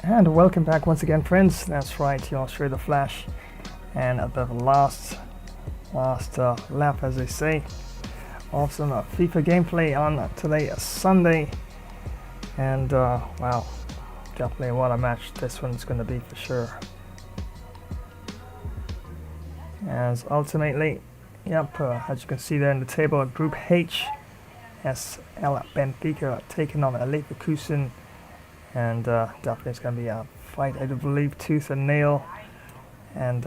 And welcome back once again, friends. That's right, you're sure the Flash. And at the last lap, as they say, of some FIFA gameplay on today, Sunday. And wow, definitely what a match this one's going to be for sure. As ultimately, as you can see there in the table, Group H, SL Benfica taking on Leverkusen. And definitely it's going to be a fight, I do believe, tooth and nail. And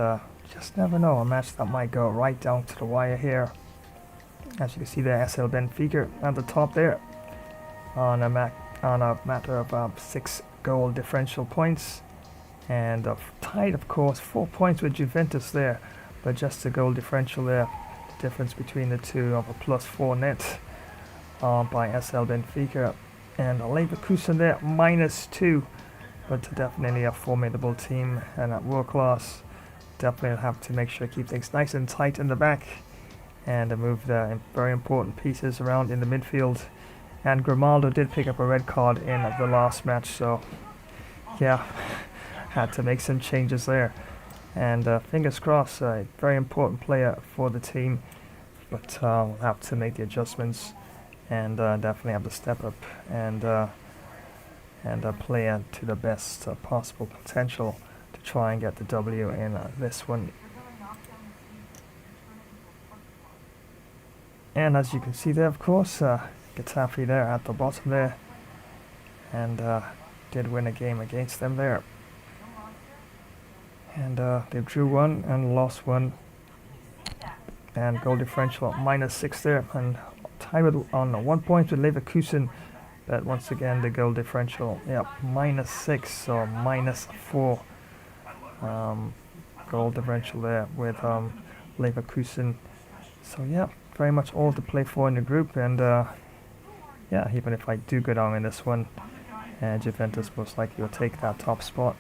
just never know, a match that might go right down to the wire here. As you can see there, SL Benfica at the top there on a matter of 6 goal differential points. And tied, of course, 4 points with Juventus there. But just the goal differential there, the difference between the two of a +4 net by SL Benfica. And Leverkusen there, -2, but definitely a formidable team and at world class. Definitely have to make sure to keep things nice and tight in the back and move the very important pieces around in the midfield. And Grimaldo did pick up a red card in the last match, so yeah, had to make some changes there. And fingers crossed, a very important player for the team, but we'll have to make the adjustments. And definitely have to step up and play to the best possible potential to try and get the W in this one. And as you can see there, of course, Getafe there at the bottom there, and did win a game against them there. And they drew one and lost one, and goal differential -6 there, and tied on 1 point with Leverkusen, but once again the goal differential, -6, so -4 goal differential there with Leverkusen. So very much all to play for in the group, and even if I do go down in this one, Juventus most likely will take that top spot,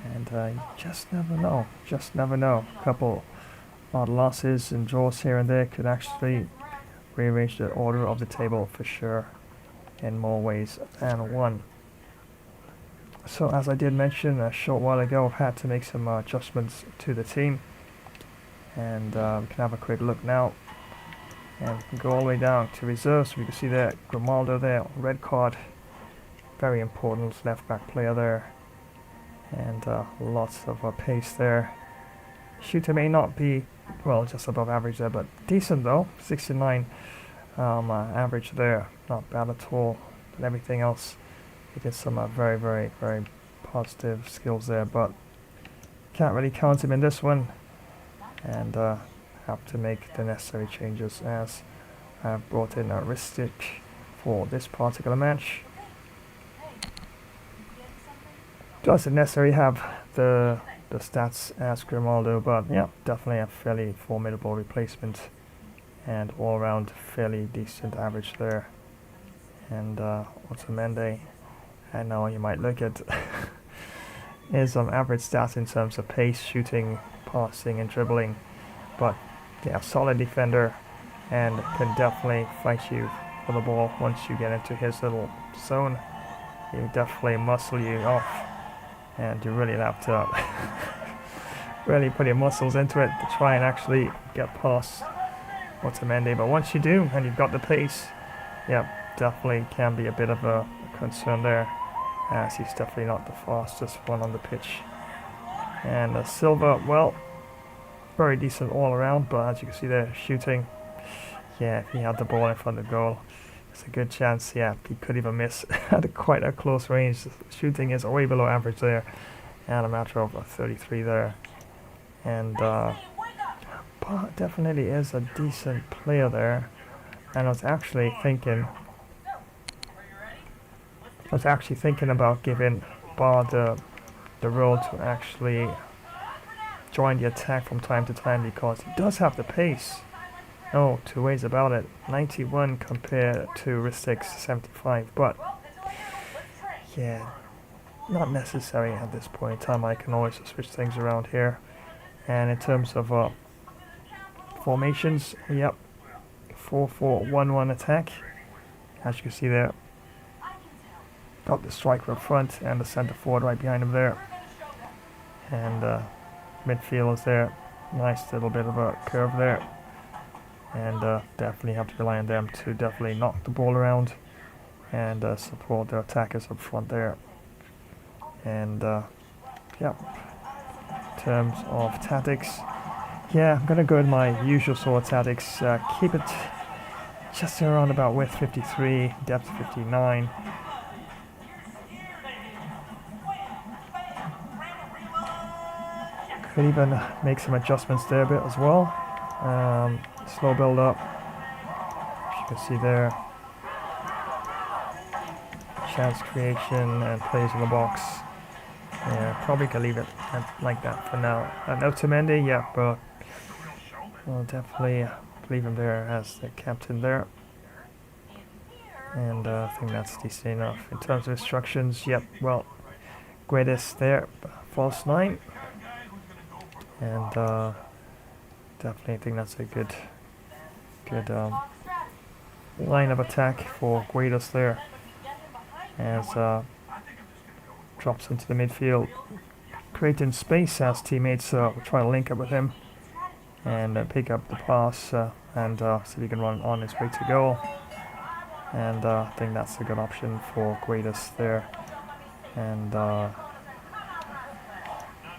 and you just never know. A couple odd losses and draws here and there could actually rearrange the order of the table for sure in more ways than one. So as I did mention a short while ago, I've had to make some adjustments to the team, and we can have a quick look now, and we can go all the way down to reserves. We can see there Grimaldo there, red card, very important left back player there, and lots of pace there. Shooter may not be, well, just above average there, but decent though, 69 average there, not bad at all. And everything else, he did some very, very, very positive skills there, but can't really count him in this one, and have to make the necessary changes as I've brought in a Schick for this particular match. Doesn't necessarily have the stats as Grimaldo, but definitely a fairly formidable replacement, and all around fairly decent average there. And Otamendi, I know you might look at his average stats in terms of pace, shooting, passing and dribbling, but solid defender and can definitely fight you for the ball once you get into his little zone. He'll definitely muscle you off, and you really have to really put your muscles into it to try and actually get past Otamendi. But once you do, and you've got the pace, definitely can be a bit of a concern there, as he's definitely not the fastest one on the pitch. And Silva, well, very decent all around, but as you can see there, shooting, if he had the ball in front of the goal, it's a good chance, he could even miss at quite a close range. Shooting is way below average there, and a matter of 33 there. And but definitely is a decent player there. And I was actually thinking about giving Bar the role to actually join the attack from time to time, because he does have the pace. No two ways about it. 91 compared to Ristick's 75, but not necessary at this point in time. I can always switch things around here. And in terms of formations, 4-4-1-1 attack. As you can see there, got the striker up front and the centre forward right behind him there. And midfielders there. Nice little bit of a curve there. And definitely have to rely on them to definitely knock the ball around and support their attackers up front there. And yeah, in terms of tactics, yeah, I'm going to go with my usual sort of tactics. Keep it just around about width 53, depth 59. Could even make some adjustments there a bit as well. Slow build up, as you can see there. Chance creation and plays in the box. Yeah, probably can leave it like that for now. Otamendi, yeah, but we'll definitely leave him there as the captain there. And I think that's decent enough. In terms of instructions, yep, well, greatest there, false 9. And definitely think that's a good line of attack for Guedes there. As drops into the midfield, creating space as teammates try to link up with him and pick up the pass and see if he can run on his way to goal. And I think that's a good option for Guedes there. And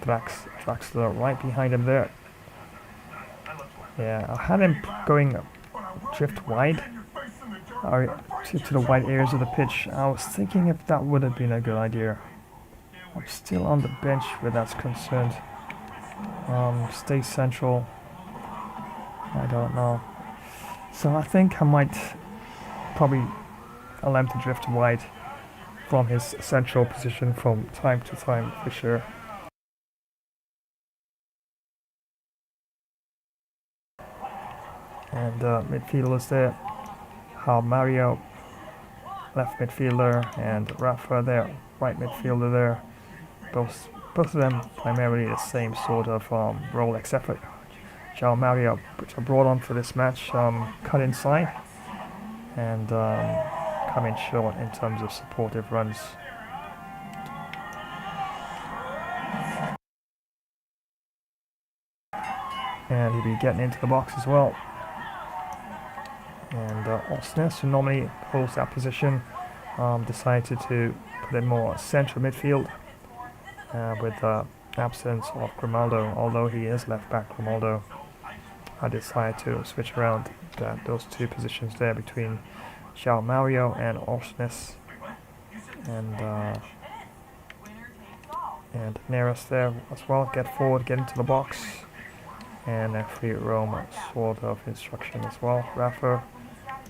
Draxler right behind him there. Yeah, I had him going drift wide, or to the wide areas of the pitch. I was thinking if that would have been a good idea. I'm still on the bench where that's concerned. Stay central. I don't know. So I think I might probably allow him to drift wide from his central position from time to time for sure. And midfielders there. Mario, left midfielder, and Rafa there, right midfielder there. Both of them primarily the same sort of role, except for Mario, which I brought on for this match, cut inside and coming short in terms of supportive runs. And he'll be getting into the box as well. And Osnes, who normally holds that position, decided to put in more central midfield with the absence of Grimaldo. Although he is left back, Grimaldo, I decided to switch around those two positions there between João Mario and Osnes. And Neres there as well, get forward, get into the box. And a free roam sort of instruction as well. Rafa,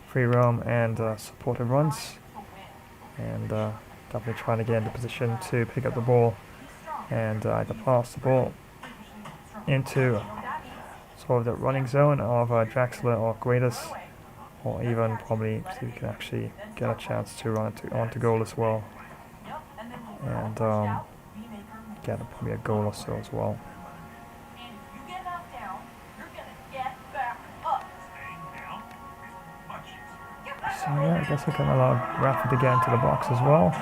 free roam and supportive runs. And definitely trying to get into position to pick up the ball and either pass the ball into sort of the running zone of Draxler or Guedes, or even probably see if you can actually get a chance to run onto goal as well. And get probably a goal or so as well. So yeah, I guess I can allow Rafa to get into the box as well.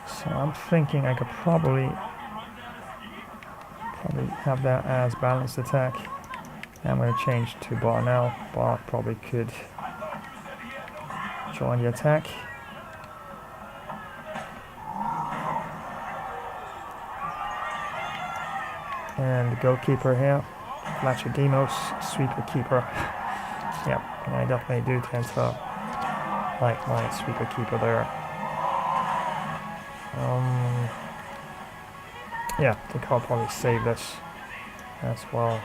So I'm thinking I could probably have that as balanced attack. I'm going to change to Bar now. Bar probably could join the attack. And the goalkeeper here, Vlachodimos, sweeper keeper. Yep, I definitely do tend to like my sweeper keeper there. Yeah, I think I'll probably save this as well.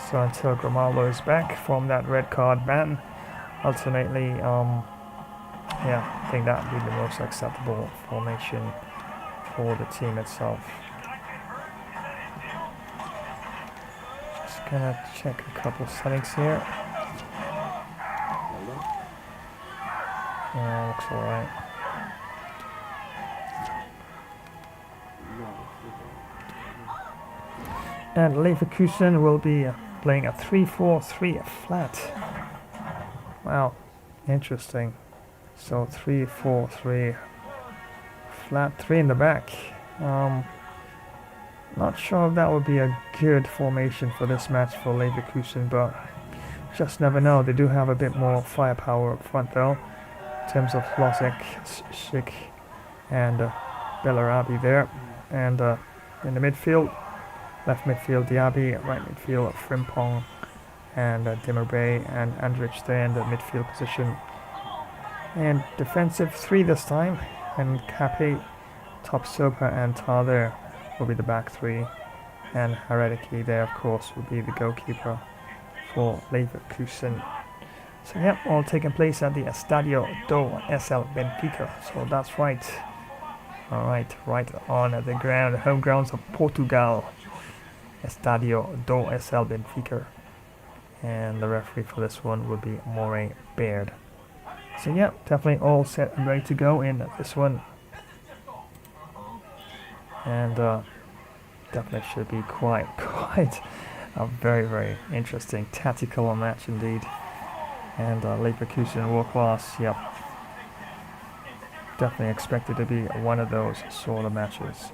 So until Grimaldo is back from that red card ban, ultimately, yeah, I think that would be the most acceptable formation for the team itself. Just gonna check a couple settings here. Yeah, looks alright. And Leverkusen will be playing a 3-4-3 flat. Wow, interesting. So 3-4-3 flat, 3 in the back. Not sure if that would be a good formation for this match for Leverkusen, but just never know. They do have a bit more firepower up front though, in terms of Vlachodimos, Schick, and Bellarabi there. And in the midfield, left midfield Diaby, right midfield Frimpong, and Demirbay and Andrich there in the midfield position. And defensive 3 this time, and Kape, Top Sopa, and Tar there will be the back 3, and Herediki there of course will be the goalkeeper for Leverkusen. So yeah, all taking place at the Estadio do SL Benfica. So that's right. Alright, right on the ground, the home grounds of Portugal. Estadio do SL Benfica. And the referee for this one will be Moray Baird. So yeah, definitely all set and ready to go in this one. And definitely should be quite a very interesting tactical match indeed. And Leverkusen world class, yep. Definitely expected to be one of those sort of matches.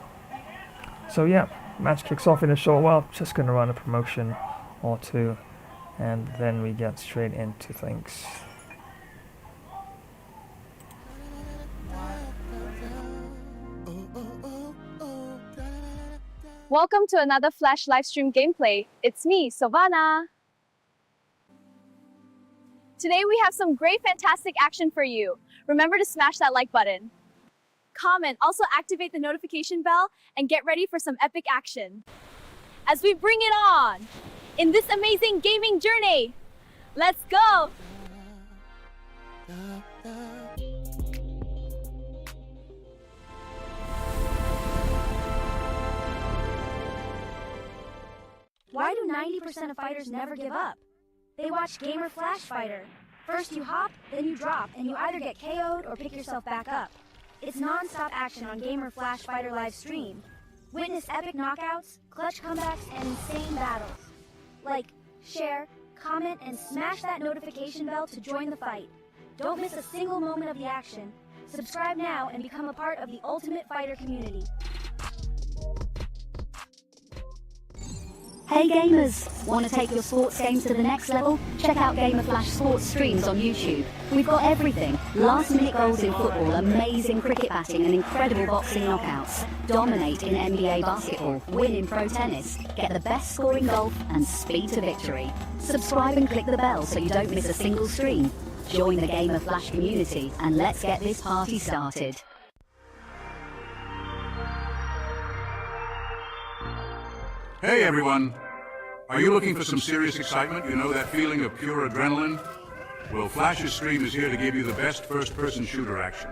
So yeah, match kicks off in a short while. Just gonna run a promotion or two, and then we get straight into things. Welcome to another Flash livestream gameplay. It's me, Savannah. Today we have some great fantastic action for you. Remember to smash that like button. Comment, also activate the notification bell, and get ready for some epic action. As we bring it on, in this amazing gaming journey, let's go! Why do 90% of fighters never give up? They watch Gamer Flash Fighter. First you hop, then you drop, and you either get KO'd or pick yourself back up. It's non-stop action on Gamer Flash Fighter live stream. Witness epic knockouts, clutch comebacks, and insane battles. Like, share, comment, and smash that notification bell to join the fight. Don't miss a single moment of the action. Subscribe now and become a part of the Ultimate Fighter community. Hey gamers! Want to take your sports games to the next level? Check out Gamer Flash Sports streams on YouTube. We've got everything. Last minute goals in football, amazing cricket batting and incredible boxing knockouts. Dominate in NBA basketball, win in pro tennis, get the best score in golf and speed to victory. Subscribe and click the bell so you don't miss a single stream. Join the Gamer Flash community and let's get this party started. Hey everyone! Are you looking for some serious excitement? You know that feeling of pure adrenaline? Well, Flash's stream is here to give you the best first-person shooter action.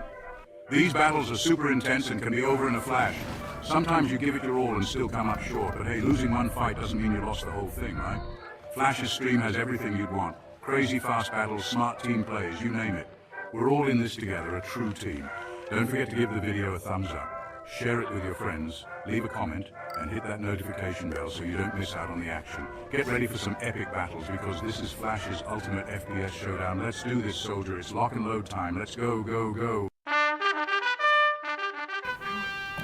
These battles are super intense and can be over in a flash. Sometimes you give it your all and still come up short, but hey, losing one fight doesn't mean you lost the whole thing, right? Flash's stream has everything you'd want. Crazy fast battles, smart team plays, you name it. We're all in this together, a true team. Don't forget to give the video a thumbs up. Share it with your friends, leave a comment, and hit that notification bell so you don't miss out on the action. Get ready for some epic battles because this is Flash's ultimate FPS showdown. Let's do this, soldier. It's lock and load time. Let's go, go, go.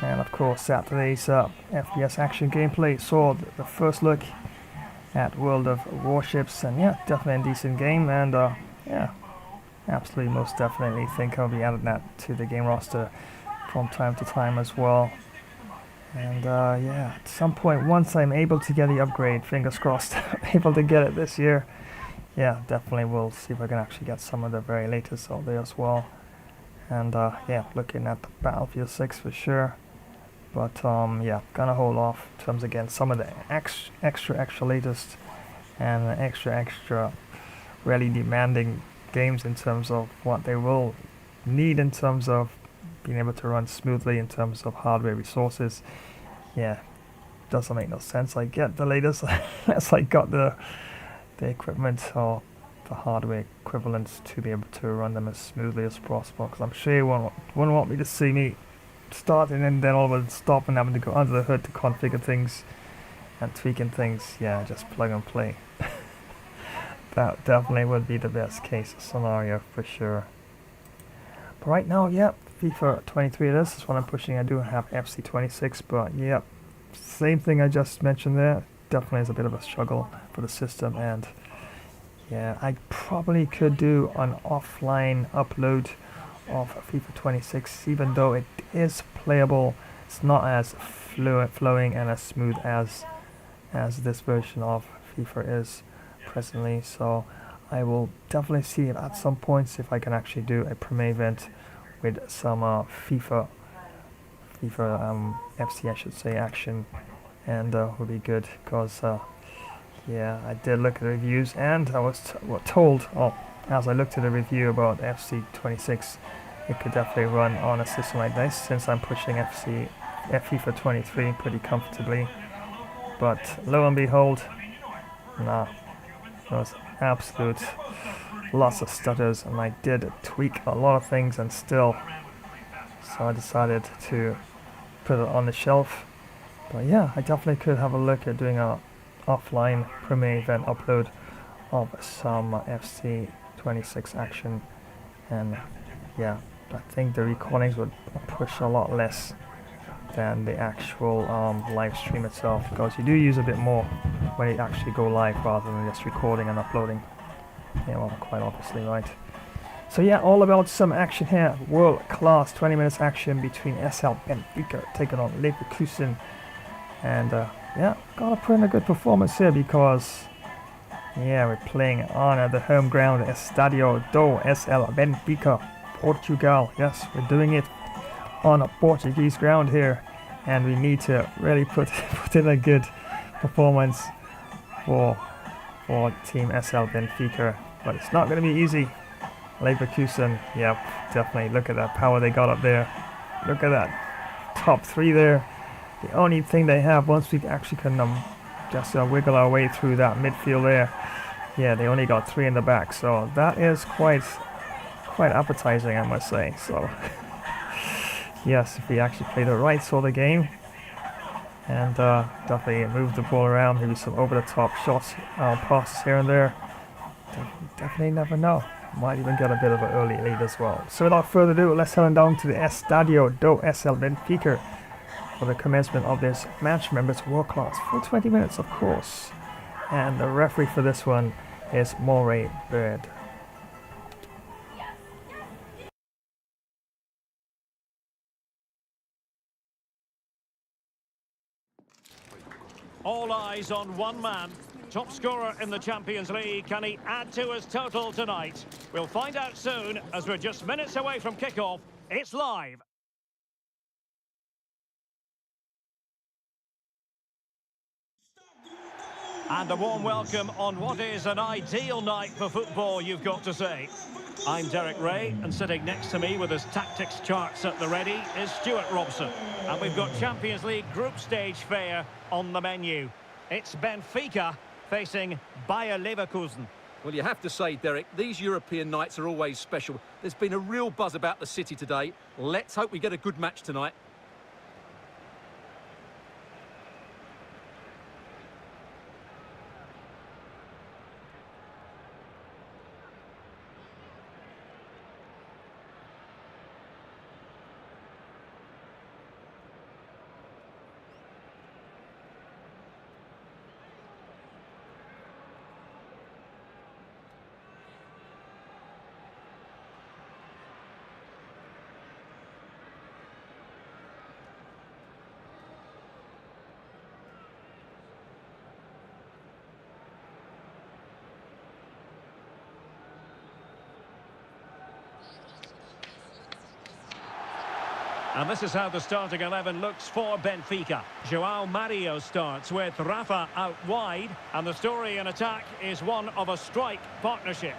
And of course, Saturday's FPS action gameplay saw the first look at World of Warships, and yeah, definitely a decent game, and yeah, absolutely, most definitely think I'll be adding that to the game roster from time to time as well. And yeah, at some point, once I'm able to get the upgrade, fingers crossed, able to get it this year, yeah, definitely will see if I can actually get some of the very latest out there as well. And yeah, looking at the Battlefield 6 for sure. But yeah, gonna hold off in terms of getting some of the extra latest and extra really demanding games in terms of what they will need in terms of being able to run smoothly in terms of hardware resources. Yeah, doesn't make no sense. I get the latest unless I got the equipment or the hardware equivalents to be able to run them as smoothly as possible, because I'm sure you won't want me to see me starting and then all of a sudden stop and having to go under the hood to configure things and tweaking things, yeah, just plug and play. That definitely would be the best case scenario for sure. But right now, yeah, FIFA 23 it is. That's what I'm pushing. I do have FC 26, but yeah, same thing I just mentioned there. Definitely is a bit of a struggle for the system, and yeah, I probably could do an offline upload of FIFA 26, even though it is playable. It's not as flowing and as smooth as this version of FIFA is presently. So I will definitely see at some points if I can actually do a Premier event with some FIFA FC, I should say, action, and would be good because yeah, I did look at the reviews, and I was told, as I looked at the review about FC 26, it could definitely run on a system like this, since I'm pushing FIFA 23 pretty comfortably. But lo and behold, nah, there was absolute lots of stutters, and I did tweak a lot of things, and still, so I decided to put it on the shelf. But yeah, I definitely could have a look at doing a offline Premier event upload of some FC 26 action, and yeah, I think the recordings would push a lot less than the actual live stream itself, because you do use a bit more when you actually go live rather than just recording and uploading. Yeah, well, quite obviously, right? So yeah, all about some action here. World class 20 minutes action between SL Benfica taking on Leverkusen, and yeah, gotta put in a good performance here, because yeah, we're playing on the home ground, Estadio do SL Benfica, Portugal. Yes, we're doing it on a Portuguese ground here, and we need to really put in a good performance for Team SL Benfica, but it's not going to be easy. Leverkusen, yeah, definitely. Look at that power they got up there. Look at that top three there. The only thing they have, once we actually can just wiggle our way through that midfield there, yeah, they only got three in the back, so that is quite appetizing, I must say. So yes, if we actually play the right sort of game and definitely move the ball around, maybe some over-the-top shots, passes here and there, definitely never know. Might even get a bit of an early lead as well. So without further ado, let's head on down to the Estadio do SL Benfica for the commencement of this match. Remember, it's world class for 20 minutes, of course. And the referee for this one is Moray Bird. All eyes on one man. Top scorer in the Champions League. Can he add to his total tonight? We'll find out soon, as we're just minutes away from kickoff. It's live. And a warm welcome on what is an ideal night for football, you've got to say. I'm Derek Ray, and sitting next to me with his tactics charts at the ready is Stuart Robson. And we've got Champions League group stage fare on the menu. It's Benfica facing Bayer Leverkusen. Well, you have to say, Derek, these European nights are always special. There's been a real buzz about the city today. Let's hope we get a good match tonight. And this is how the starting 11 looks for Benfica. João Mario starts with Rafa out wide, and the story in attack is one of a strike partnership.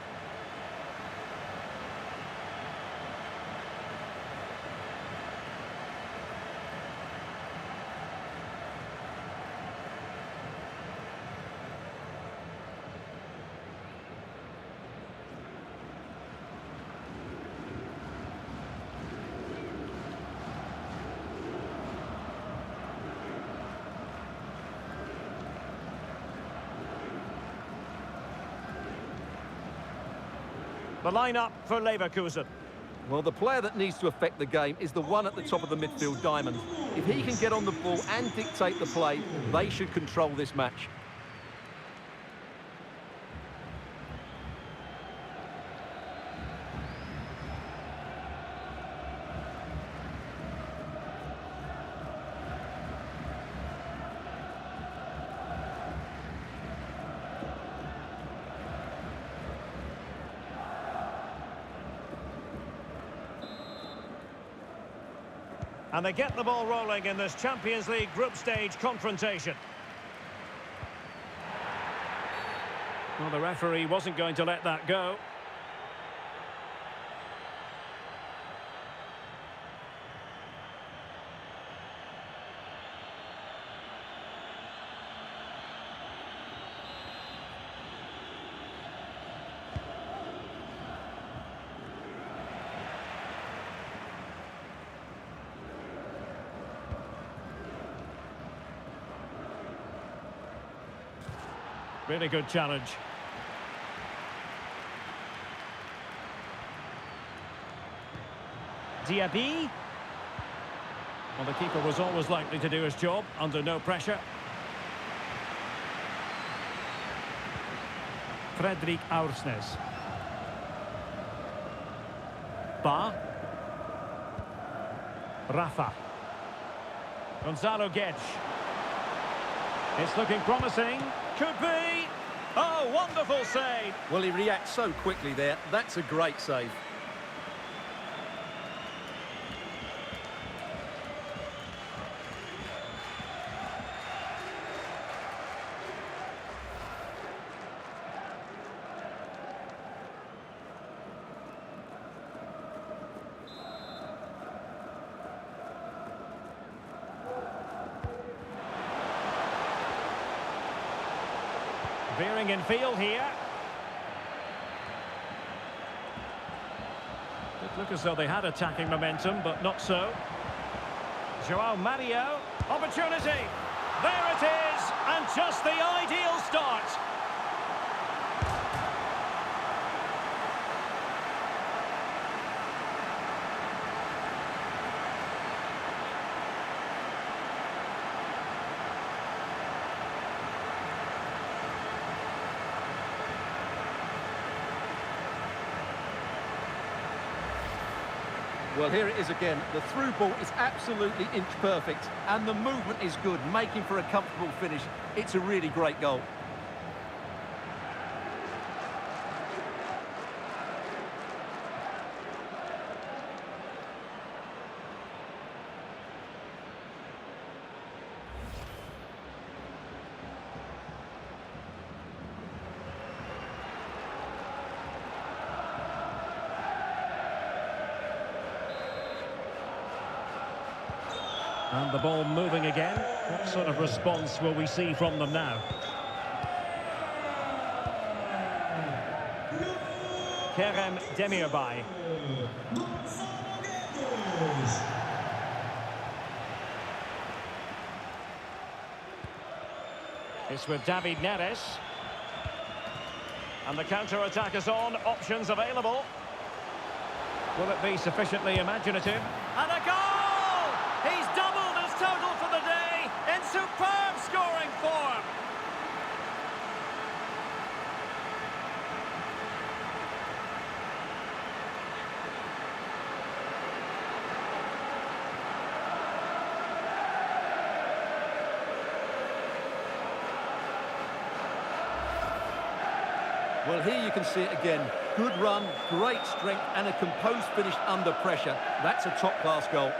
The lineup for Leverkusen. Well, the player that needs to affect the game is the one at the top of the midfield diamond. If he can get on the ball and dictate the play, they should control this match. And they get the ball rolling in this Champions League group stage confrontation. Well, the referee wasn't going to let that go. Really good challenge. Davies. Well, the keeper was always likely to do his job under no pressure. Fredrik Aursnes. Rafa. Gonzalo Guedes. It's looking promising. Could be. Oh, wonderful save. Well, he reacts so quickly there. That's a great save. Veering in field here. It looked as though they had attacking momentum, but not so. Joao Mario, opportunity. There it is, and just the ideal start. Well, here it is again. The through ball is absolutely inch perfect, and the movement is good, making for a comfortable finish. It's a really great goal. And the ball moving again. What sort of response will we see from them now? Kerem Demirbay. It's with David Neres. And the counter-attack is on. Options available. Will it be sufficiently imaginative? And a goal! He's doubled his total for the day in superb scoring form. Well, here you can see it again. Good run, great strength, and a composed finish under pressure. That's a top-class goal.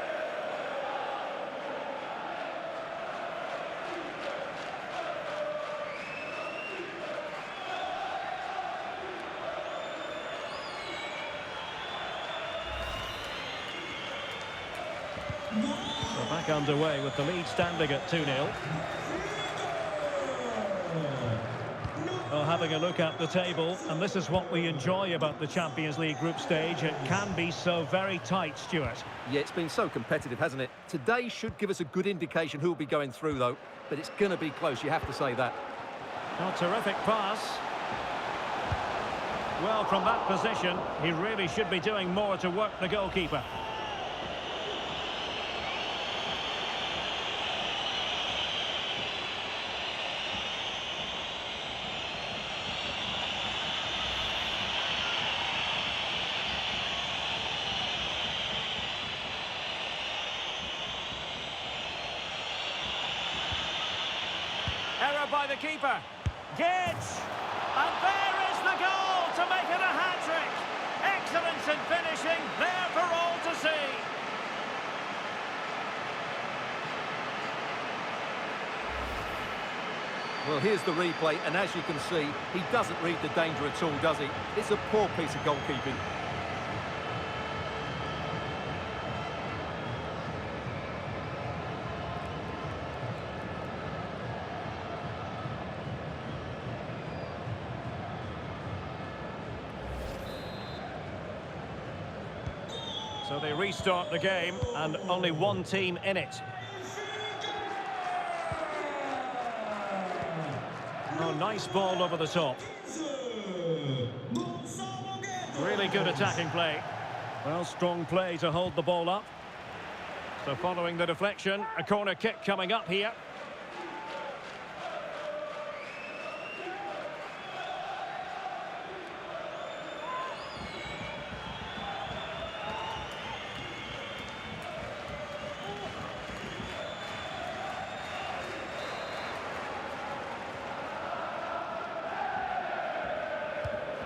So back underway with the lead standing at 2-0. Well, having a look at the table, and this is what we enjoy about the Champions League group stage. It can be so very tight, Stuart. Yeah, it's been so competitive, hasn't it? Today should give us a good indication who'll be going through, though. But it's going to be close, you have to say that. Oh, terrific pass. Well, from that position, he really should be doing more to work the goalkeeper. Error by the keeper. Gets! And there is the goal to make it a hat-trick. Excellence in finishing, there for all to see. Well, here's the replay, and as you can see, he doesn't read the danger at all, does he? It's a poor piece of goalkeeping. So they restart the game, and only one team in it. Oh, nice ball over the top. Really good attacking play. Well, strong play to hold the ball up. So following the deflection, a corner kick coming up here.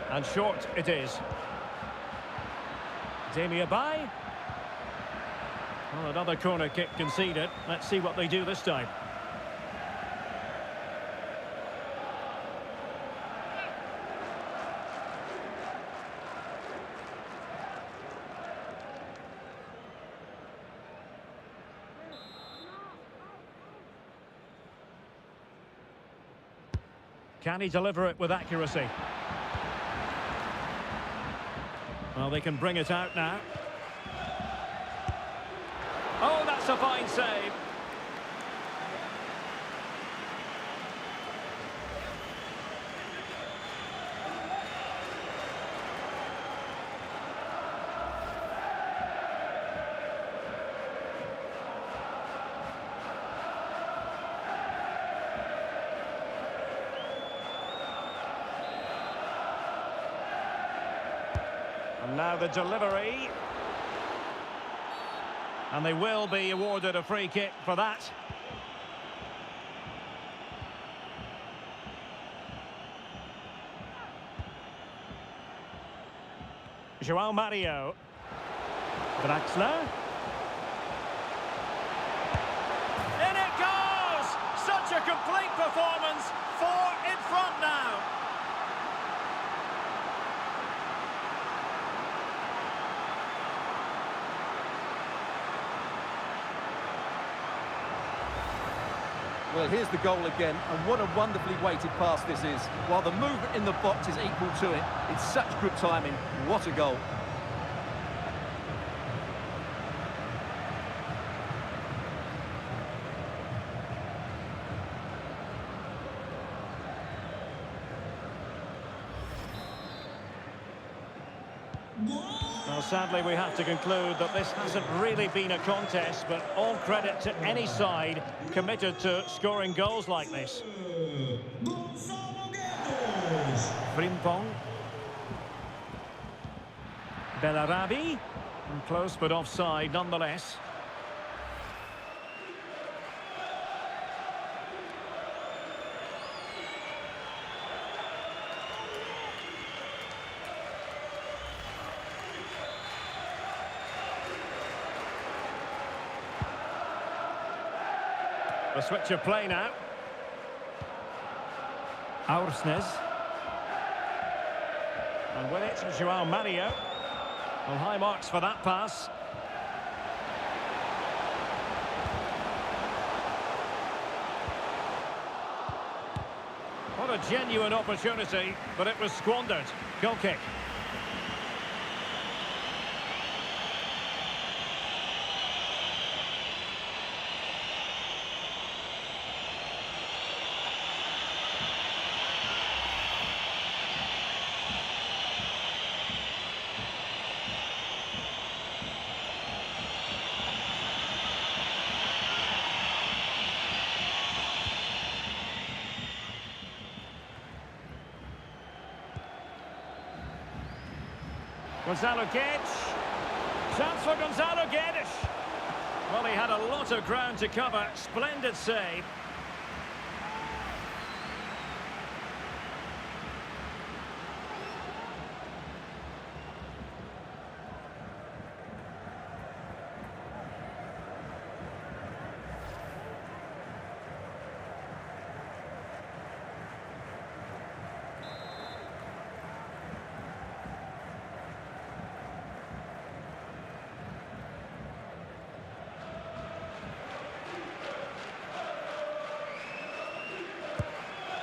And short it is. Demirbay. Well, another corner kick conceded. Let's see what they do this time. Can he deliver it with accuracy? Well, they can bring it out now. Oh, that's a fine save. And now the delivery. And they will be awarded a free kick for that. João Mario. Draxler. In it goes! Such a complete performance. 4 in front now. Well, here's the goal again, and what a wonderfully weighted pass this is. While the movement in the box is equal to it, it's such good timing. What a goal. Well, sadly, we have to conclude that this hasn't really been a contest, but all credit to any side committed to scoring goals like this. Frimpong. Bellarabi. Close but offside nonetheless. The switch of play now. Aursnes. And with it, João Mario. Well, high marks for that pass. What a genuine opportunity, but it was squandered. Goal kick. Gonzalo Guedes. Chance for Gonzalo Guedes. Well, he had a lot of ground to cover. Splendid save.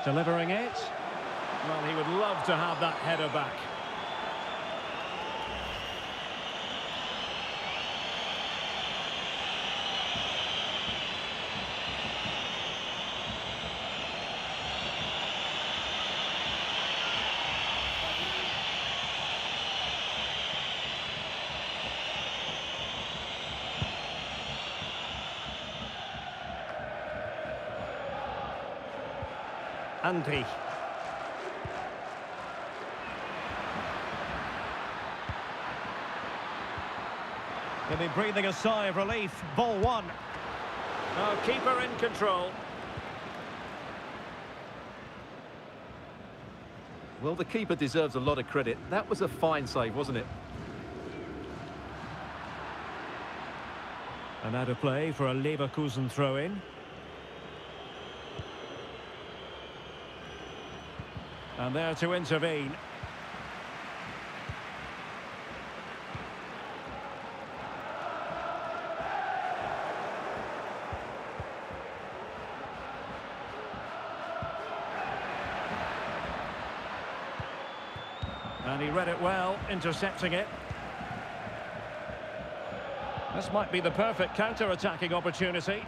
Delivering it. Well, he would love to have that header back. Andri. He'll be breathing a sigh of relief. Ball one. Now keeper in control. Well, the keeper deserves a lot of credit. That was a fine save, wasn't it? And out of play for a Leverkusen throw-in. And there to intervene. And he read it well, intercepting it. This might be the perfect counter-attacking opportunity.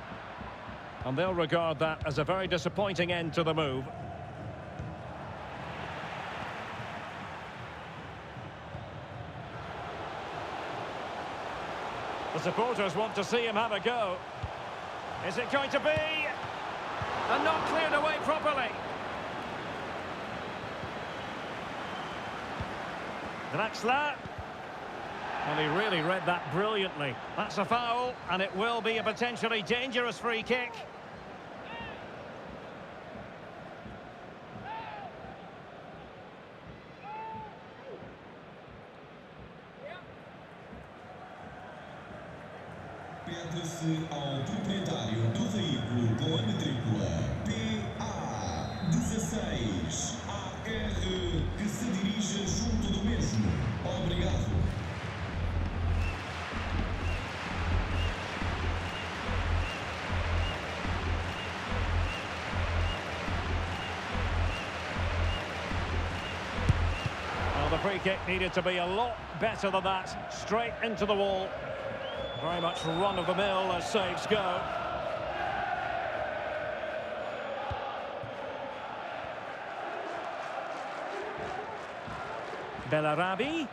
And they'll regard that as a very disappointing end to the move. The supporters want to see him have a go. Is it going to be? And not cleared away properly. Draxler. And he really read that brilliantly. That's a foul, and it will be a potentially dangerous free kick. Pertence ao proprietário do veículo com a matrícula PA16AR que se dirige junto do mesmo. Obrigado. Well, the free kick needed to be a lot better than that. Straight into the wall. Very much run-of-the-mill as saves go. Bellarabi.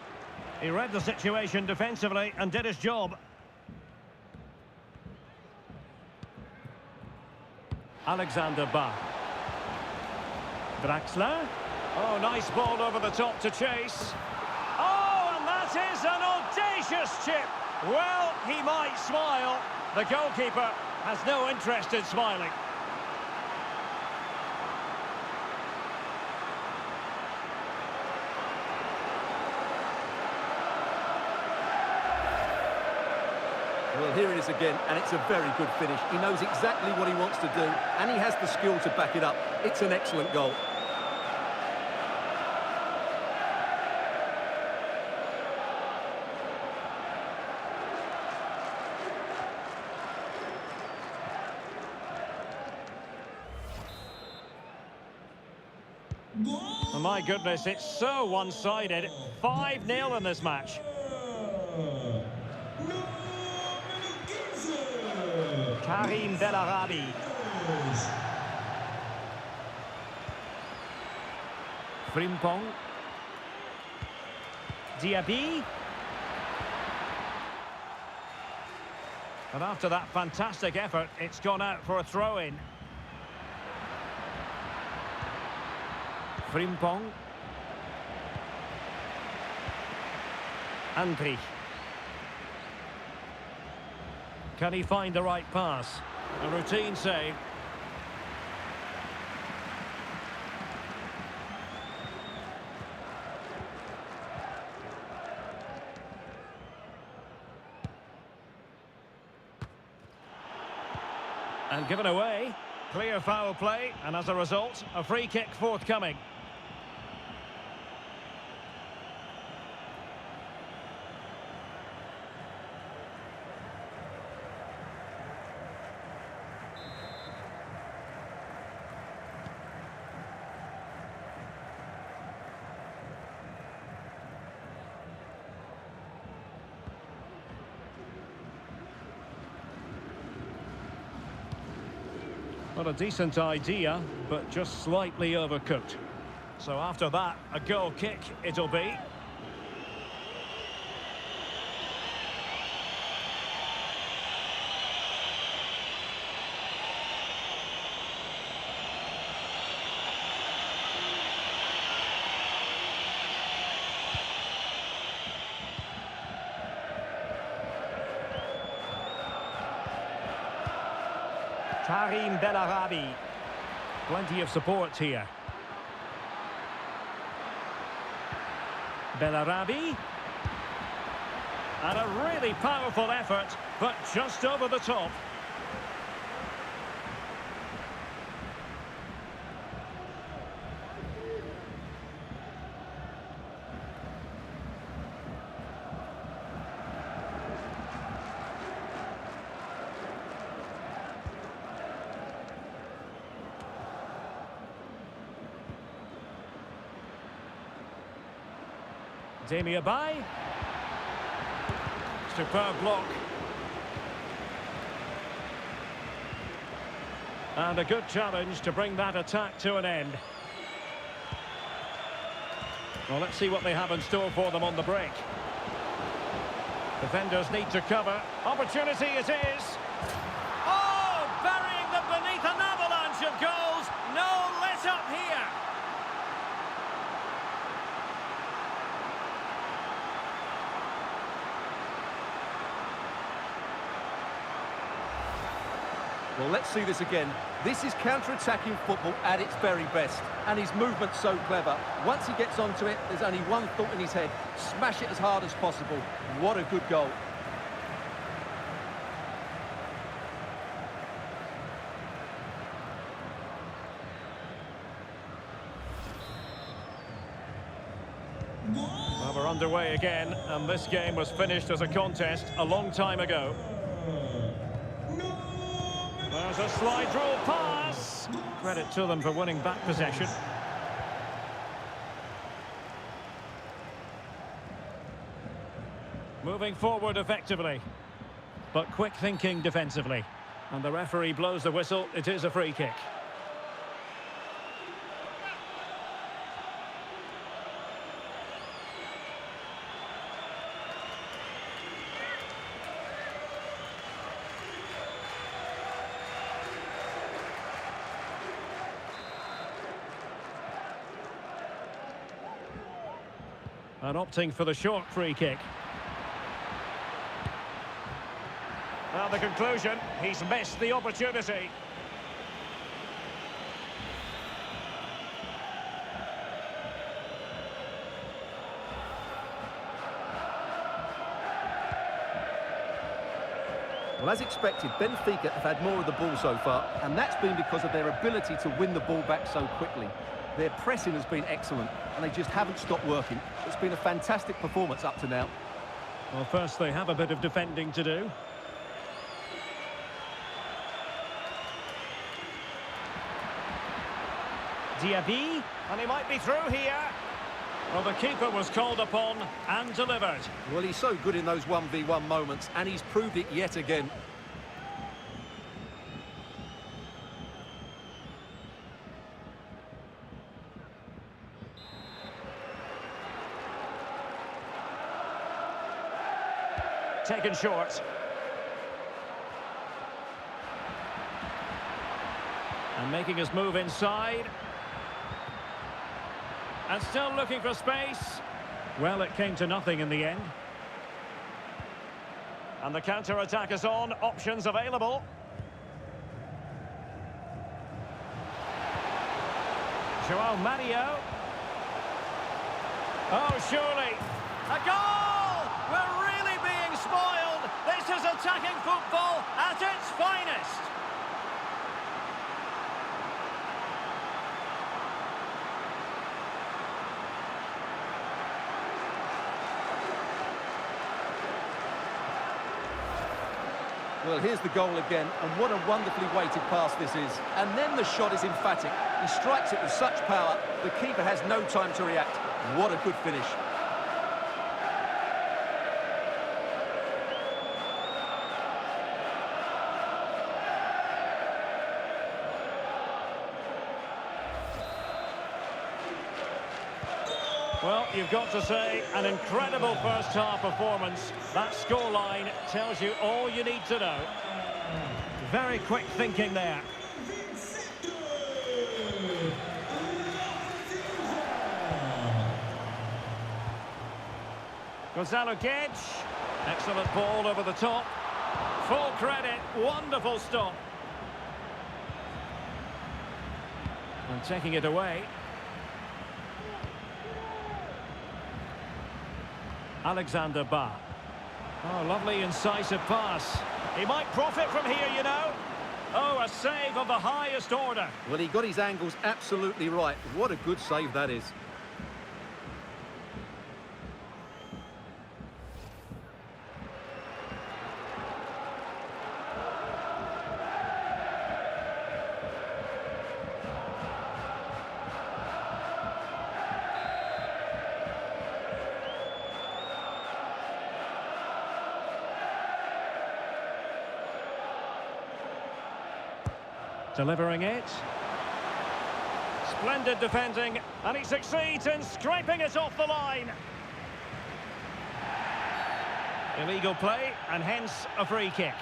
He read the situation defensively and did his job. Alexander Bach. Draxler. Oh, nice ball over the top to chase. Oh, and that is an audacious chip. Well, he might smile. The goalkeeper has no interest in smiling. Well, here it is again, and it's a very good finish. He knows exactly what he wants to do, and he has the skill to back it up. It's an excellent goal. Oh, my goodness, it's so one-sided. 5-0 in this match. Karim Bellarabi. Frimpong. Diaby. And after that fantastic effort, it's gone out for a throw-in. Frimpong. Andri. Can he find the right pass? A routine save. And given away. Clear foul play, and as a result, a free kick forthcoming. Well, a decent idea, but just slightly overcooked. So after that, a goal kick it'll be. Karim Bellarabi. Plenty of support here. Bellarabi. And a really powerful effort, but just over the top. Demirbay. Superb block. And a good challenge to bring that attack to an end. Well, let's see what they have in store for them on the break. Defenders need to cover. Opportunity it is. Oh, burying them beneath an avalanche of goals. No let up here. Well, let's see this again. This is counter-attacking football at its very best. And his movement's so clever. Once he gets onto it, there's only one thought in his head. Smash it as hard as possible. What a good goal. Well, we're underway again, and this game was finished as a contest a long time ago. There's a slide rule pass. Credit to them for winning back possession. Moving forward effectively, but quick thinking defensively. And the referee blows the whistle. It is a free kick. And opting for the short free kick. Well, the conclusion, he's missed the opportunity. Well, as expected, Benfica have had more of the ball so far, and that's been because of their ability to win the ball back so quickly. Their pressing has been excellent, and they just haven't stopped working. It's been a fantastic performance up to now. Well, first they have a bit of defending to do. Davies, and he might be through here. Well, the keeper was called upon and delivered. Well, he's so good in those 1v1 moments, and he's proved it yet again. Taken short. And making his move inside. And still looking for space. Well, it came to nothing in the end. And the counter-attack is on, options available. Joao Mario. Oh, surely. A goal! We're really being spoiled. This is attacking football at its finest. Well, here's the goal again, and what a wonderfully weighted pass this is. And then the shot is emphatic. He strikes it with such power, the keeper has no time to react. What a good finish. Well, you've got to say, an incredible first-half performance. That scoreline tells you all you need to know. Very quick thinking there. Gonzalo Guedes. Excellent ball over the top. Full credit. Wonderful stop. And taking it away. Alexander Ba. Oh, lovely incisive pass. He might profit from here, you know. Oh, a save of the highest order. Well, he got his angles absolutely right. What a good save that is. Delivering it. Splendid defending, and he succeeds in scraping it off the line. Illegal play, and hence a free kick.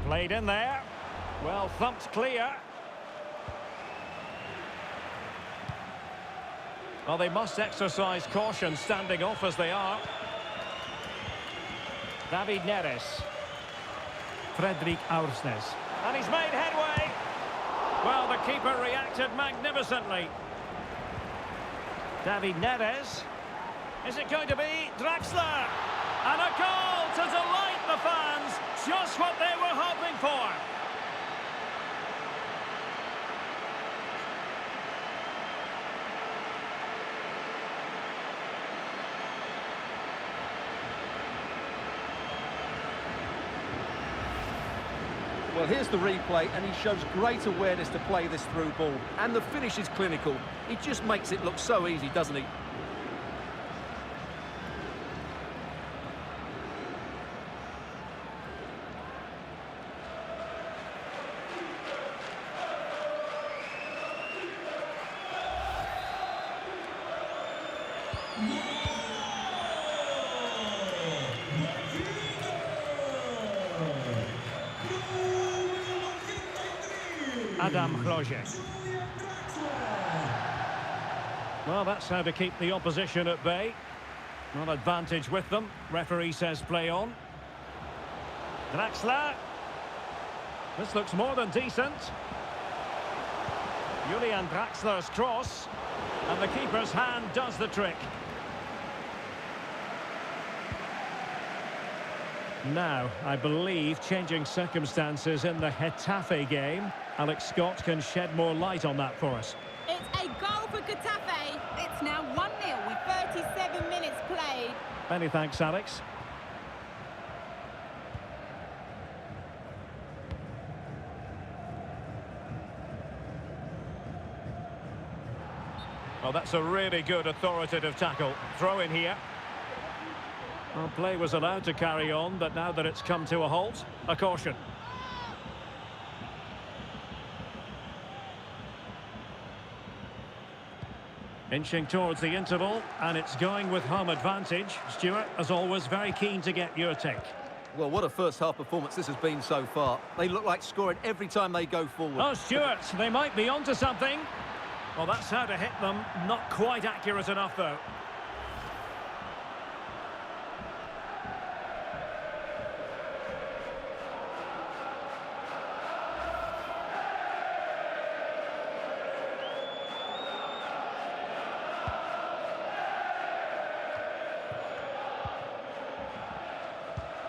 Played in there. Well thumped clear. Well, they must exercise caution standing off as they are. David Neres. Fredrik Aursnes. And he's made headway. Well, the keeper reacted magnificently. David Neres. Is it going to be Draxler? And a goal to delight the fans. Just what they were hoping for. Well, here's the replay, and he shows great awareness to play this through ball. And the finish is clinical. He just makes it look so easy, doesn't he? Adam Hložek. Well, that's how to keep the opposition at bay. Not advantage with them. Referee says play on. Draxler. This looks more than decent. Julian Draxler's cross. And the keeper's hand does the trick. Now, I believe, changing circumstances in the Getafe game. Alex Scott can shed more light on that for us. It's a goal for Getafe. It's now 1-0 with 37 minutes played. Many thanks, Alex. Well, that's a really good authoritative tackle. Throw in here. Well, play was allowed to carry on, but now that it's come to a halt, a caution. Inching towards the interval, and it's going with home advantage. Stuart, as always, very keen to get your take. Well, what a first-half performance this has been so far. They look like scoring every time they go forward. Oh, Stuart, they might be onto something. Well, that's how to hit them. Not quite accurate enough, though.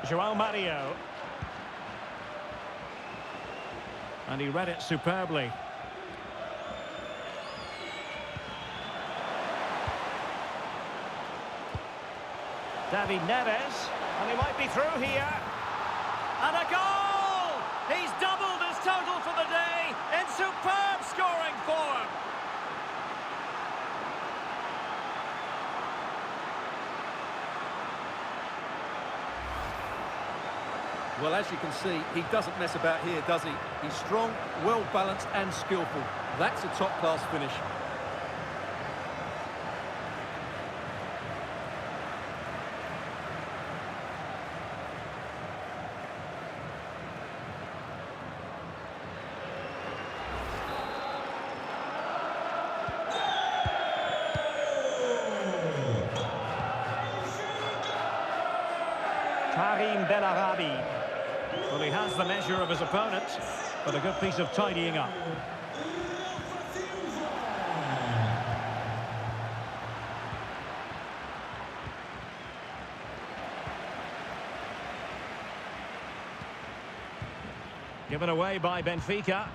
João Mario. And he read it superbly. Davies, and he might be through here. And a goal! He's doubled his total for the day in superb scoring form. Well, as you can see, he doesn't mess about here, does he? He's strong, well-balanced and skillful. That's a top-class finish. Well, he has the measure of his opponent, but a good piece of tidying up. Given away by Benfica.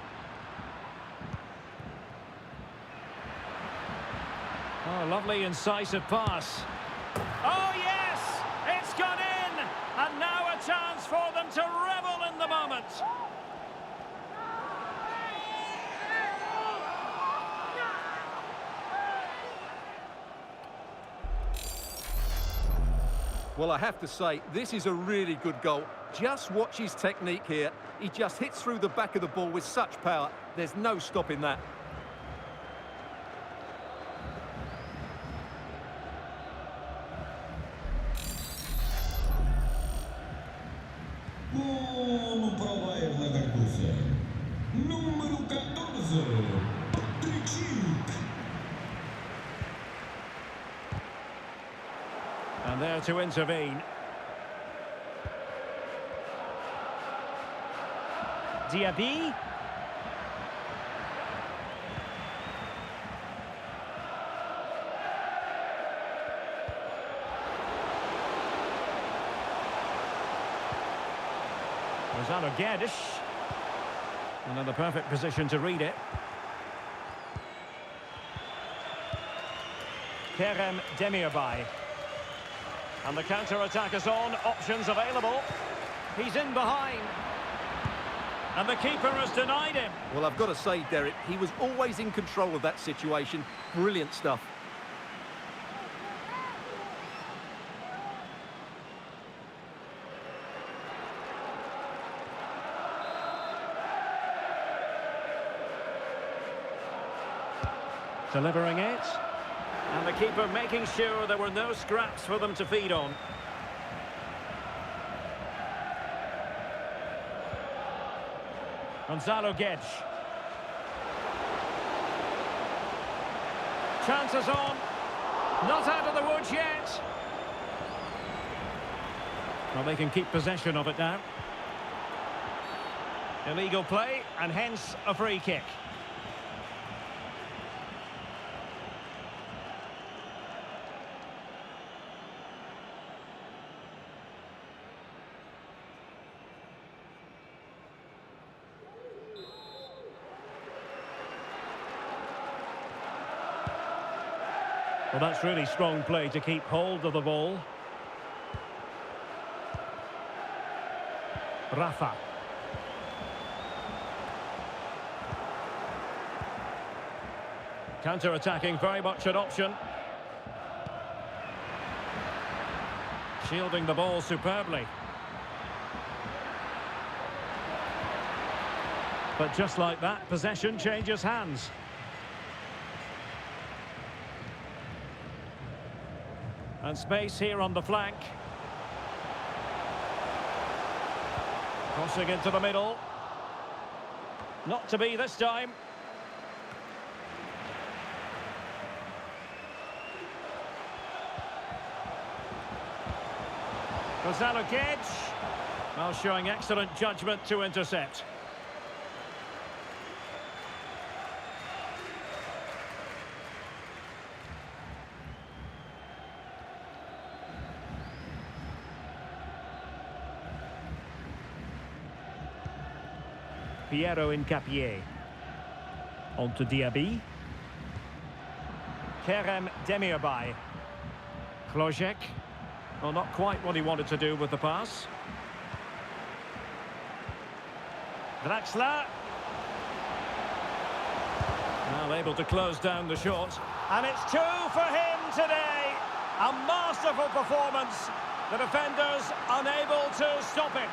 Oh, lovely incisive pass. Oh, yes! It's gone in! And now a chance for them to revel in the moment. Well, I have to say, this is a really good goal. Just watch his technique here. He just hits through the back of the ball with such power. There's no stopping that. Golo para o Bayer Leverkusen. Número 14, Schick. And there to intervene. Davies. Vlachodimos. Another perfect position to read it. Kerem Demirbay. And the counter-attack is on. Options available. He's in behind. And the keeper has denied him. Well, I've got to say, Derek, he was always in control of that situation. Brilliant stuff. Delivering it. And the keeper making sure there were no scraps for them to feed on. Gonzalo Guedes. Chances on. Not out of the woods yet. Well, they can keep possession of it now. Illegal play, and hence a free kick. Well, that's really strong play to keep hold of the ball. Rafa. Counter-attacking, very much an option. Shielding the ball superbly. But just like that, possession changes hands. And space here on the flank. Crossing into the middle. Not to be this time. Golazo, well, showing excellent judgment to intercept. Piero Incapié. On to Diaby. Kerem Demirbay. Schick. Well, not quite what he wanted to do with the pass. Draxler. Well, able to close down the shot. And it's 2 for him today. A masterful performance. The defenders unable to stop him.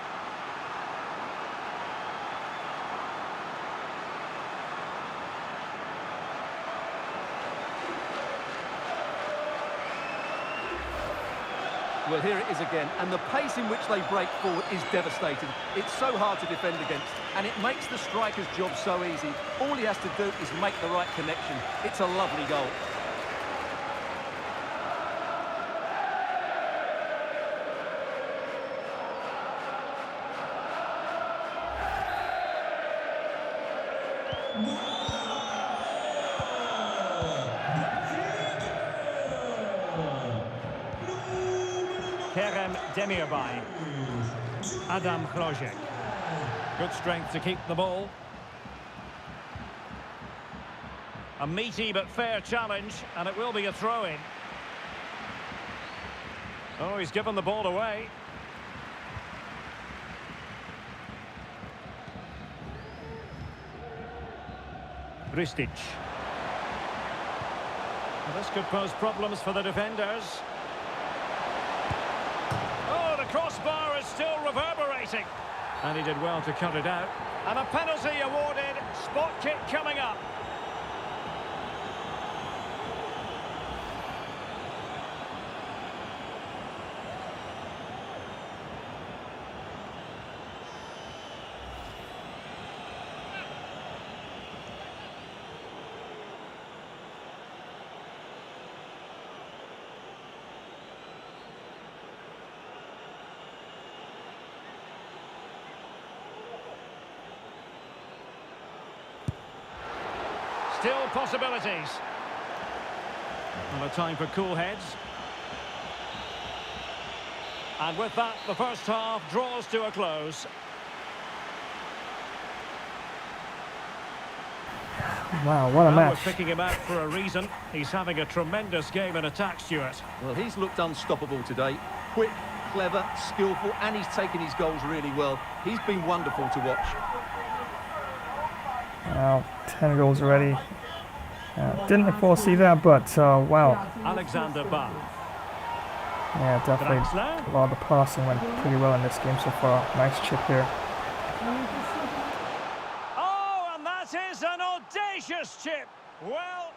Well, here it is again, and the pace in which they break forward is devastating. It's so hard to defend against, and it makes the striker's job so easy. All he has to do is make the right connection. It's a lovely goal. Kerem Demirbay. Adam Schick. Good strength to keep the ball. A meaty but fair challenge, and it will be a throw-in. Oh, he's given the ball away. Ristic. Well, this could pose problems for the defenders. Oh, the crossbar is still reverberating. And he did well to cut it out. And a penalty awarded. Spot kick coming up. Still possibilities. Well, a time for cool heads. And with that, the first half draws to a close. Wow, what a We're match. picking him out for a reason. He's having a tremendous game in attack, Stuart. Well, he's looked unstoppable today. Quick, clever, skillful, and he's taken his goals really well. He's been wonderful to watch. Wow, 10 goals already. Didn't foresee that, but wow. Alexander Ball. Yeah, definitely a lot of the passing went pretty well in this game so far. Nice chip here. Oh, and that is an audacious chip. Well,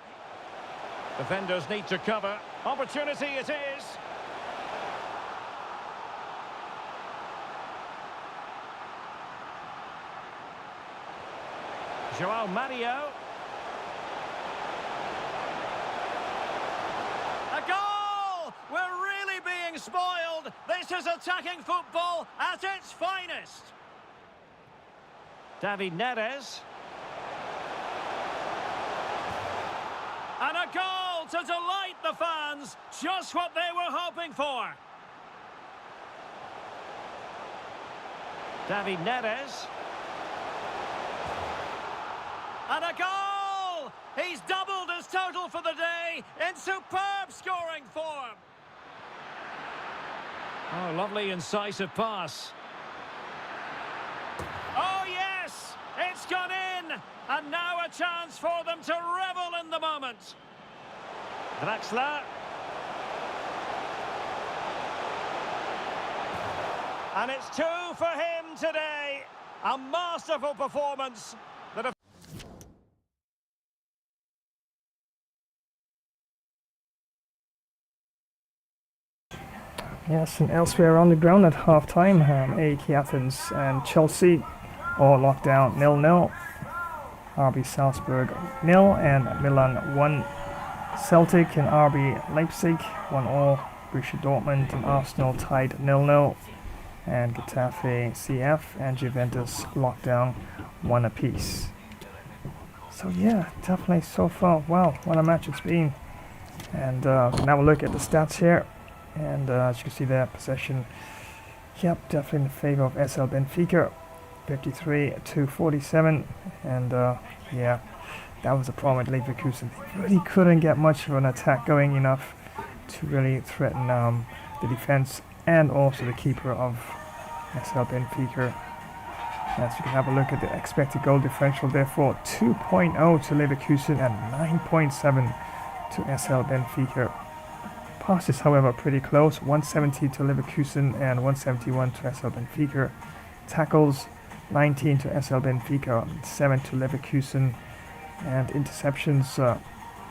defenders need to cover. Opportunity it is. João Mario. A goal! We're really being spoiled. This is attacking football at its finest. David Neres. And a goal to delight the fans. Just what they were hoping for. David Neres. And a goal! He's doubled his total for the day in superb scoring form. Oh, lovely incisive pass. Oh, yes! It's gone in! And now a chance for them to revel in the moment. Draxler. And it's 2 for him today. A masterful performance. Yes, and elsewhere on the ground at half-time, AEK Athens and Chelsea all locked down 0-0. RB Salzburg 0 and Milan 1. Celtic and RB Leipzig 1-1. Borussia Dortmund and Arsenal tied 0-0. And Getafe CF and Juventus locked down 1 apiece. So yeah, definitely so far, wow, what a match it's been. And now we'll look at the stats here. And as you can see there, possession, yep, definitely in the favour of SL Benfica, 53-47. And yeah, that was the problem with Leverkusen. They really couldn't get much of an attack going enough to really threaten the defence and also the keeper of SL Benfica. As you can have a look at the expected goal differential, therefore 2.0 to Leverkusen and 9.7 to SL Benfica. Passes, however, pretty close, 170 to Leverkusen and 171 to SL Benfica. Tackles, 19 to SL Benfica, 7 to Leverkusen. And interceptions,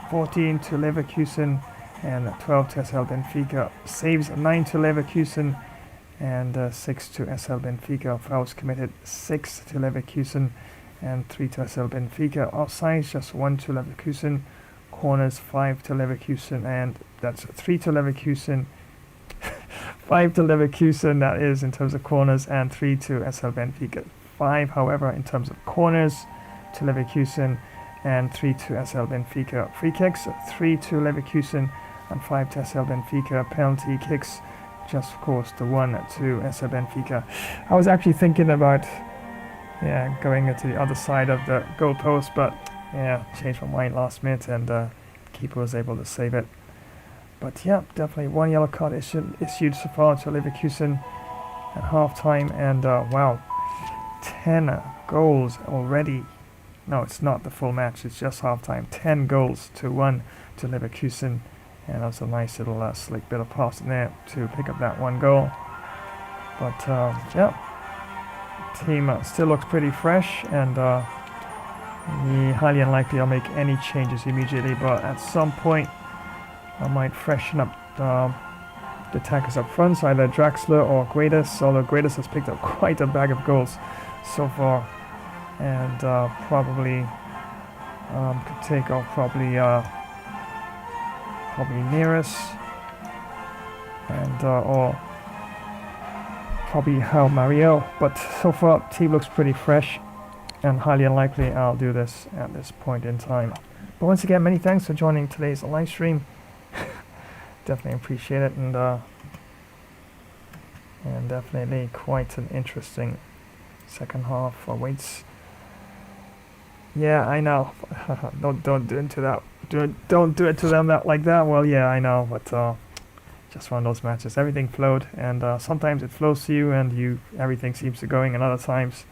14 to Leverkusen and 12 to SL Benfica. Saves, 9 to Leverkusen and 6 to SL Benfica. Fouls committed, 6 to Leverkusen and 3 to SL Benfica. Offsides, just 1 to Leverkusen. Corners, 5 to Leverkusen, and that's 3 to Leverkusen. 5 to Leverkusen, that is, in terms of corners, and 3 to SL Benfica. 5, however, in terms of corners to Leverkusen, and 3 to SL Benfica. Free kicks, 3 to Leverkusen, and 5 to SL Benfica. Penalty kicks, just of course the 1 to SL Benfica. I was actually thinking about going to the other side of the goalpost, but yeah, changed my mind last minute, and keeper was able to save it. But yeah, definitely 1 yellow card issued so far to Leverkusen at half-time, and wow, 10 goals already. No, it's not the full match, it's just half-time. 10 goals to 1 to Leverkusen, and that was a nice little slick bit of pass in there to pick up that 1 goal. But yeah, team still looks pretty fresh, and highly unlikely I'll make any changes immediately, but at some point I might freshen up the attackers up front, so either Draxler or Guedes, although Guedes has picked up quite a bag of goals so far, and probably could take off probably Neres and or probably Mario, but so far team looks pretty fresh, and highly unlikely I'll do this at this point in time. But once again, many thanks for joining today's live stream. Definitely appreciate it, and definitely quite an interesting second half awaits. Yeah, I know. don't do it to that. Don't do it to them like that. Well, yeah, I know, but just one of those matches. Everything flowed, and sometimes it flows to you, and everything seems to going, and other times.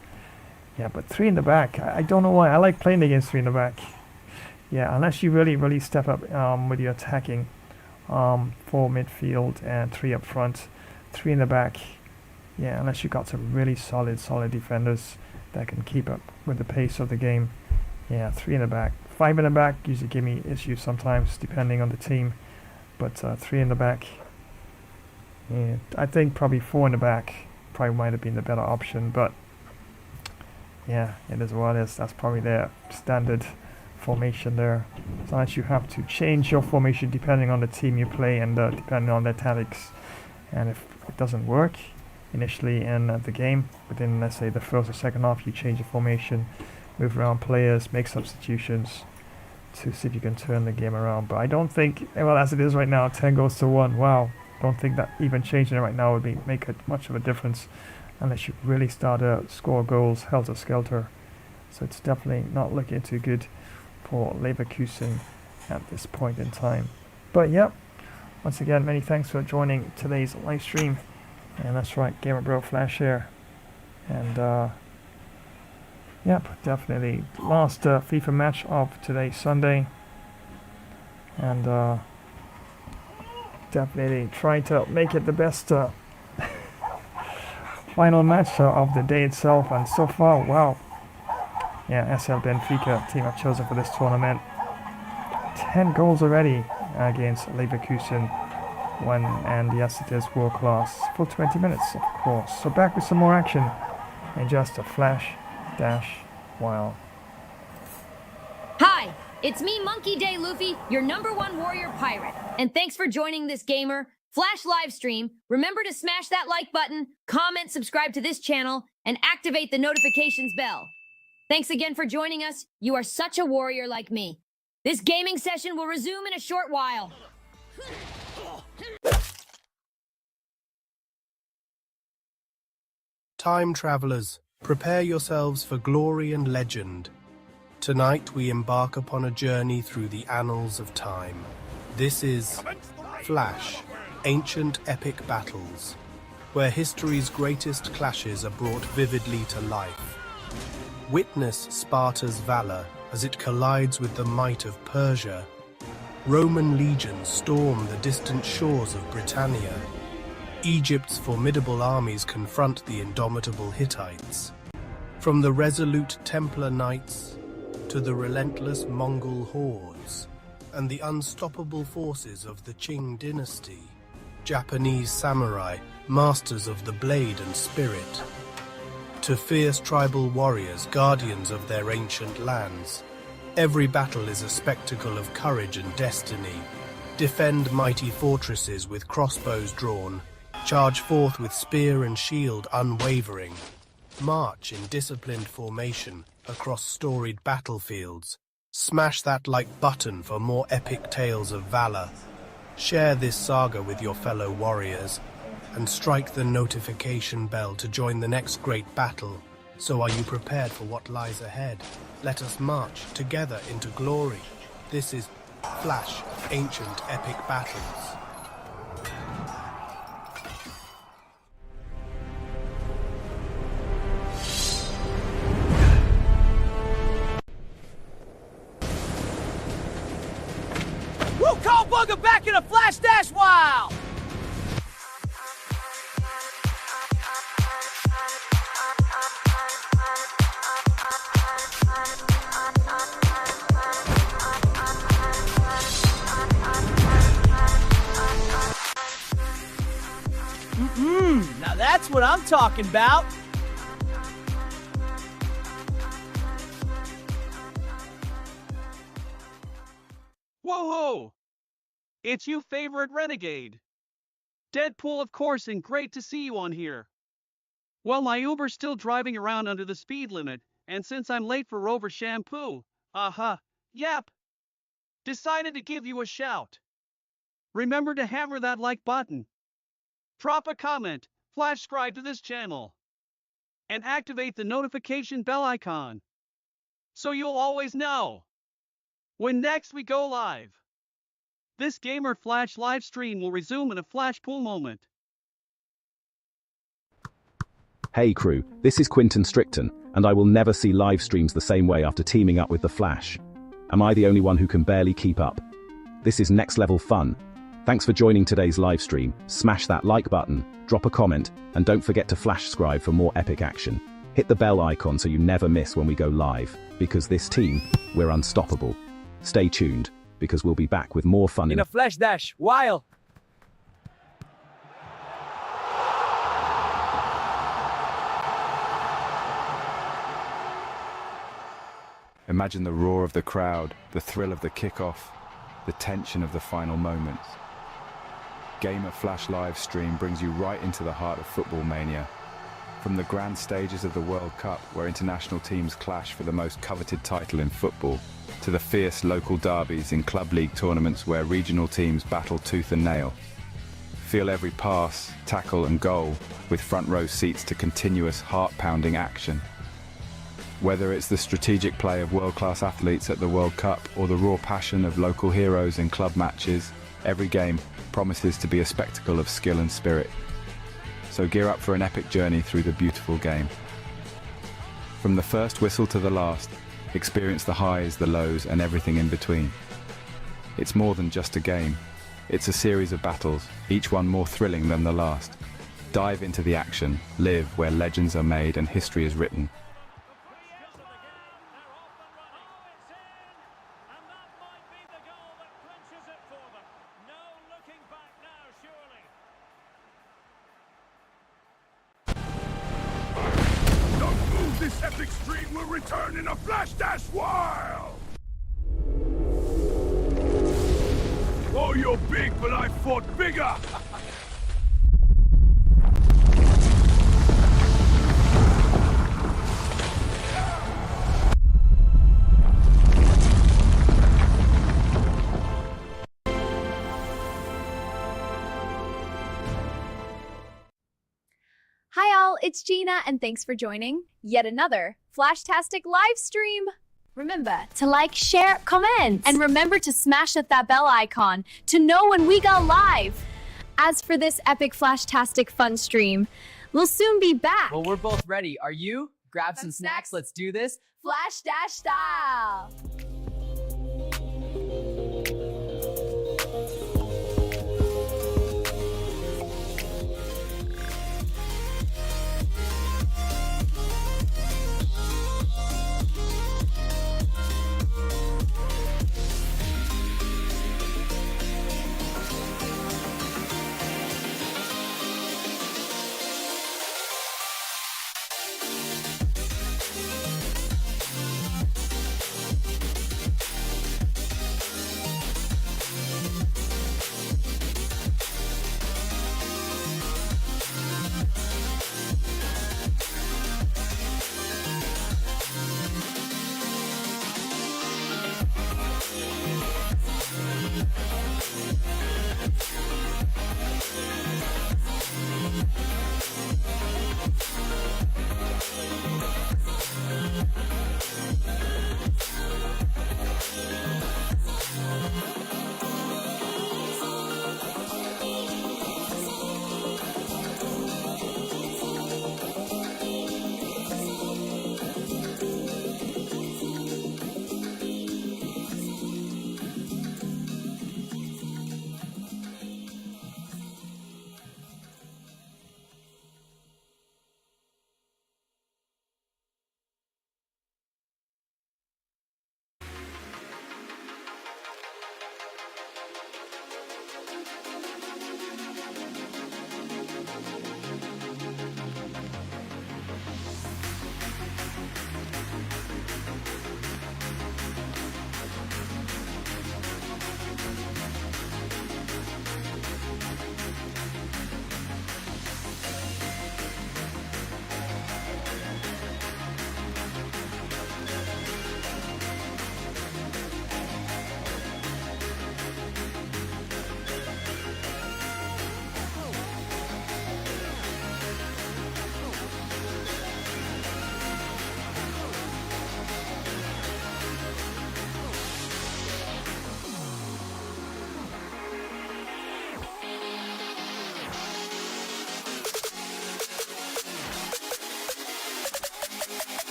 Yeah, but 3 in the back, I don't know why. I like playing against 3 in the back. Yeah, unless you really step up with your attacking 4 midfield and 3 up front, 3 in the back. Yeah, unless you got some really solid defenders that can keep up with the pace of the game. Yeah, 3 in the back. 5 in the back usually give me issues sometimes, depending on the team. But 3 in the back, yeah, I think probably 4 in the back probably might have been the better option, but yeah, it is what it is. That's probably their standard formation there. Sometimes you have to change your formation depending on the team you play, and depending on their tactics. And if it doesn't work initially in the game, within, let's say, the first or second half, you change your formation, move around players, make substitutions to see if you can turn the game around. But I don't think, well, as it is right now, 10 goes to 1. Wow, don't think that even changing it right now would make much of a difference, unless you really start to score goals helter-skelter. So it's definitely not looking too good for Leverkusen at this point in time. But yep, once again, many thanks for joining today's live stream. And that's right, Gamer Bro Flash here. And yep, definitely last FIFA match of today, Sunday. And definitely try to make it the best final match of the day itself, and so far, wow. Yeah, SL Benfica, team I've chosen for this tournament. 10 goals already against Leverkusen. And yes, it is world class. For 20 minutes, of course. So back with some more action in just a flash dash while. Hi, it's me, Monkey Day Luffy, your #1 warrior pirate. And thanks for joining this gamer Flash live stream. Remember to smash that like button, comment, subscribe to this channel, and activate the notifications bell. Thanks again for joining us. You are such a warrior like me. This gaming session will resume in a short while. Time travelers, prepare yourselves for glory and legend. Tonight we embark upon a journey through the annals of time. This is Flash, Ancient Epic Battles, where history's greatest clashes are brought vividly to life. Witness Sparta's valor as it collides with the might of Persia. Roman legions storm the distant shores of Britannia. Egypt's formidable armies confront the indomitable Hittites. From the resolute Templar Knights to the relentless Mongol hordes and the unstoppable forces of the Qing dynasty. Japanese samurai, masters of the blade and spirit, to fierce tribal warriors, guardians of their ancient lands. Every battle is a spectacle of courage and destiny. Defend mighty fortresses with crossbows drawn. Charge forth with spear and shield unwavering. March in disciplined formation across storied battlefields. Smash that like button for more epic tales of valor. Share this saga with your fellow warriors, and strike the notification bell to join the next great battle. So are you prepared for what lies ahead? Let us march together into glory. This is Flash, Ancient Epic Battles. We'll call Bugger back in a flash dash while! Now that's what I'm talking about! Whoa-ho! It's you favorite renegade. Deadpool, of course, and great to see you on here. Well, my Uber's still driving around under the speed limit, and since I'm late for Rover shampoo, yep, decided to give you a shout. Remember to hammer that like button. Drop a comment, flash subscribe to this channel, and activate the notification bell icon, so you'll always know when next we go live. This Gamer Flash live stream will resume in a flash pool moment. Hey crew, this is Quinton Stricton, and I will never see live streams the same way after teaming up with the Flash. Am I the only one who can barely keep up? This is next level fun. Thanks for joining today's live stream. Smash that like button, drop a comment, and don't forget to flash subscribe for more epic action. Hit the bell icon so you never miss when we go live, because this team, we're unstoppable. Stay tuned, because we'll be back with more fun in a flash dash while. Imagine the roar of the crowd, the thrill of the kickoff, the tension of the final moments. Gamer Flash live stream brings you right into the heart of football mania. From the grand stages of the World Cup, where international teams clash for the most coveted title in football, to the fierce local derbies in club league tournaments where regional teams battle tooth and nail. Feel every pass, tackle and goal with front row seats to continuous heart-pounding action. Whether it's the strategic play of world-class athletes at the World Cup or the raw passion of local heroes in club matches, every game promises to be a spectacle of skill and spirit. So gear up for an epic journey through the beautiful game. From the first whistle to the last, experience the highs, the lows, and everything in between. It's more than just a game. It's a series of battles, each one more thrilling than the last. dive into the action, live where legends are made and history is written. This epic stream will return in a flash dash while! Oh, you're big, but I fought bigger! Hi all, it's Gina and thanks for joining yet another Flashtastic live stream. Remember to like, share, comment, and remember to smash that bell icon to know when we go live. As for this epic Flashtastic fun stream, we'll soon be back. Well, we're both ready. Are you? Grab some snacks. Let's do this. Flash Dash style.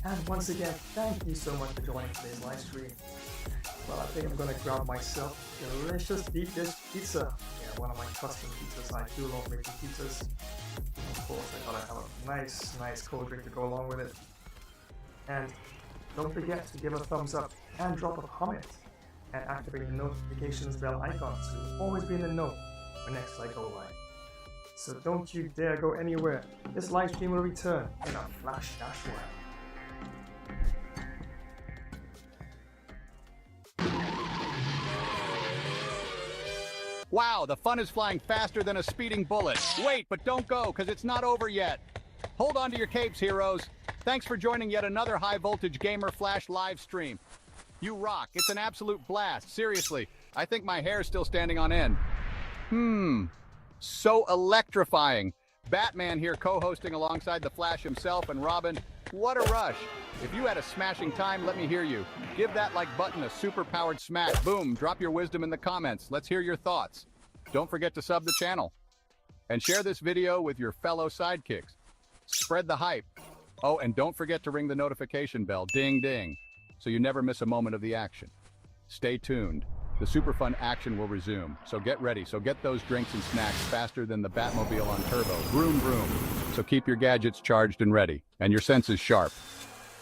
And once again, thank you so much for joining today's live stream. Well, I think I'm gonna grab myself a delicious deep dish pizza. Yeah, one of my custom pizzas. I do love making pizzas. Of course, I gotta have a nice cold drink to go along with it. And don't forget to give a thumbs up and drop a comment and activate the notifications bell icon so you'll always be in the know when next I go live. So don't you dare go anywhere. This live stream will return in a flash dash while. Wow, the fun is flying faster than a speeding bullet. Wait, but don't go, because it's not over yet. Hold on to your capes, heroes. Thanks for joining yet another High Voltage Gamer Flash live stream. You rock. It's an absolute blast. Seriously, I think my hair's still standing on end. So electrifying. Batman here co-hosting alongside the Flash himself, and Robin, what a rush. If you had a smashing time, let me hear you. Give that like button a super-powered smack. Boom, drop your wisdom in the comments. Let's hear your thoughts. Don't forget to sub the channel. And share this video with your fellow sidekicks. Spread the hype. Oh, and don't forget to ring the notification bell, ding ding, so you never miss a moment of the action. Stay tuned. The super fun action will resume, so get ready. So get those drinks and snacks faster than the Batmobile on turbo. Vroom, vroom. So keep your gadgets charged and ready, and your senses sharp.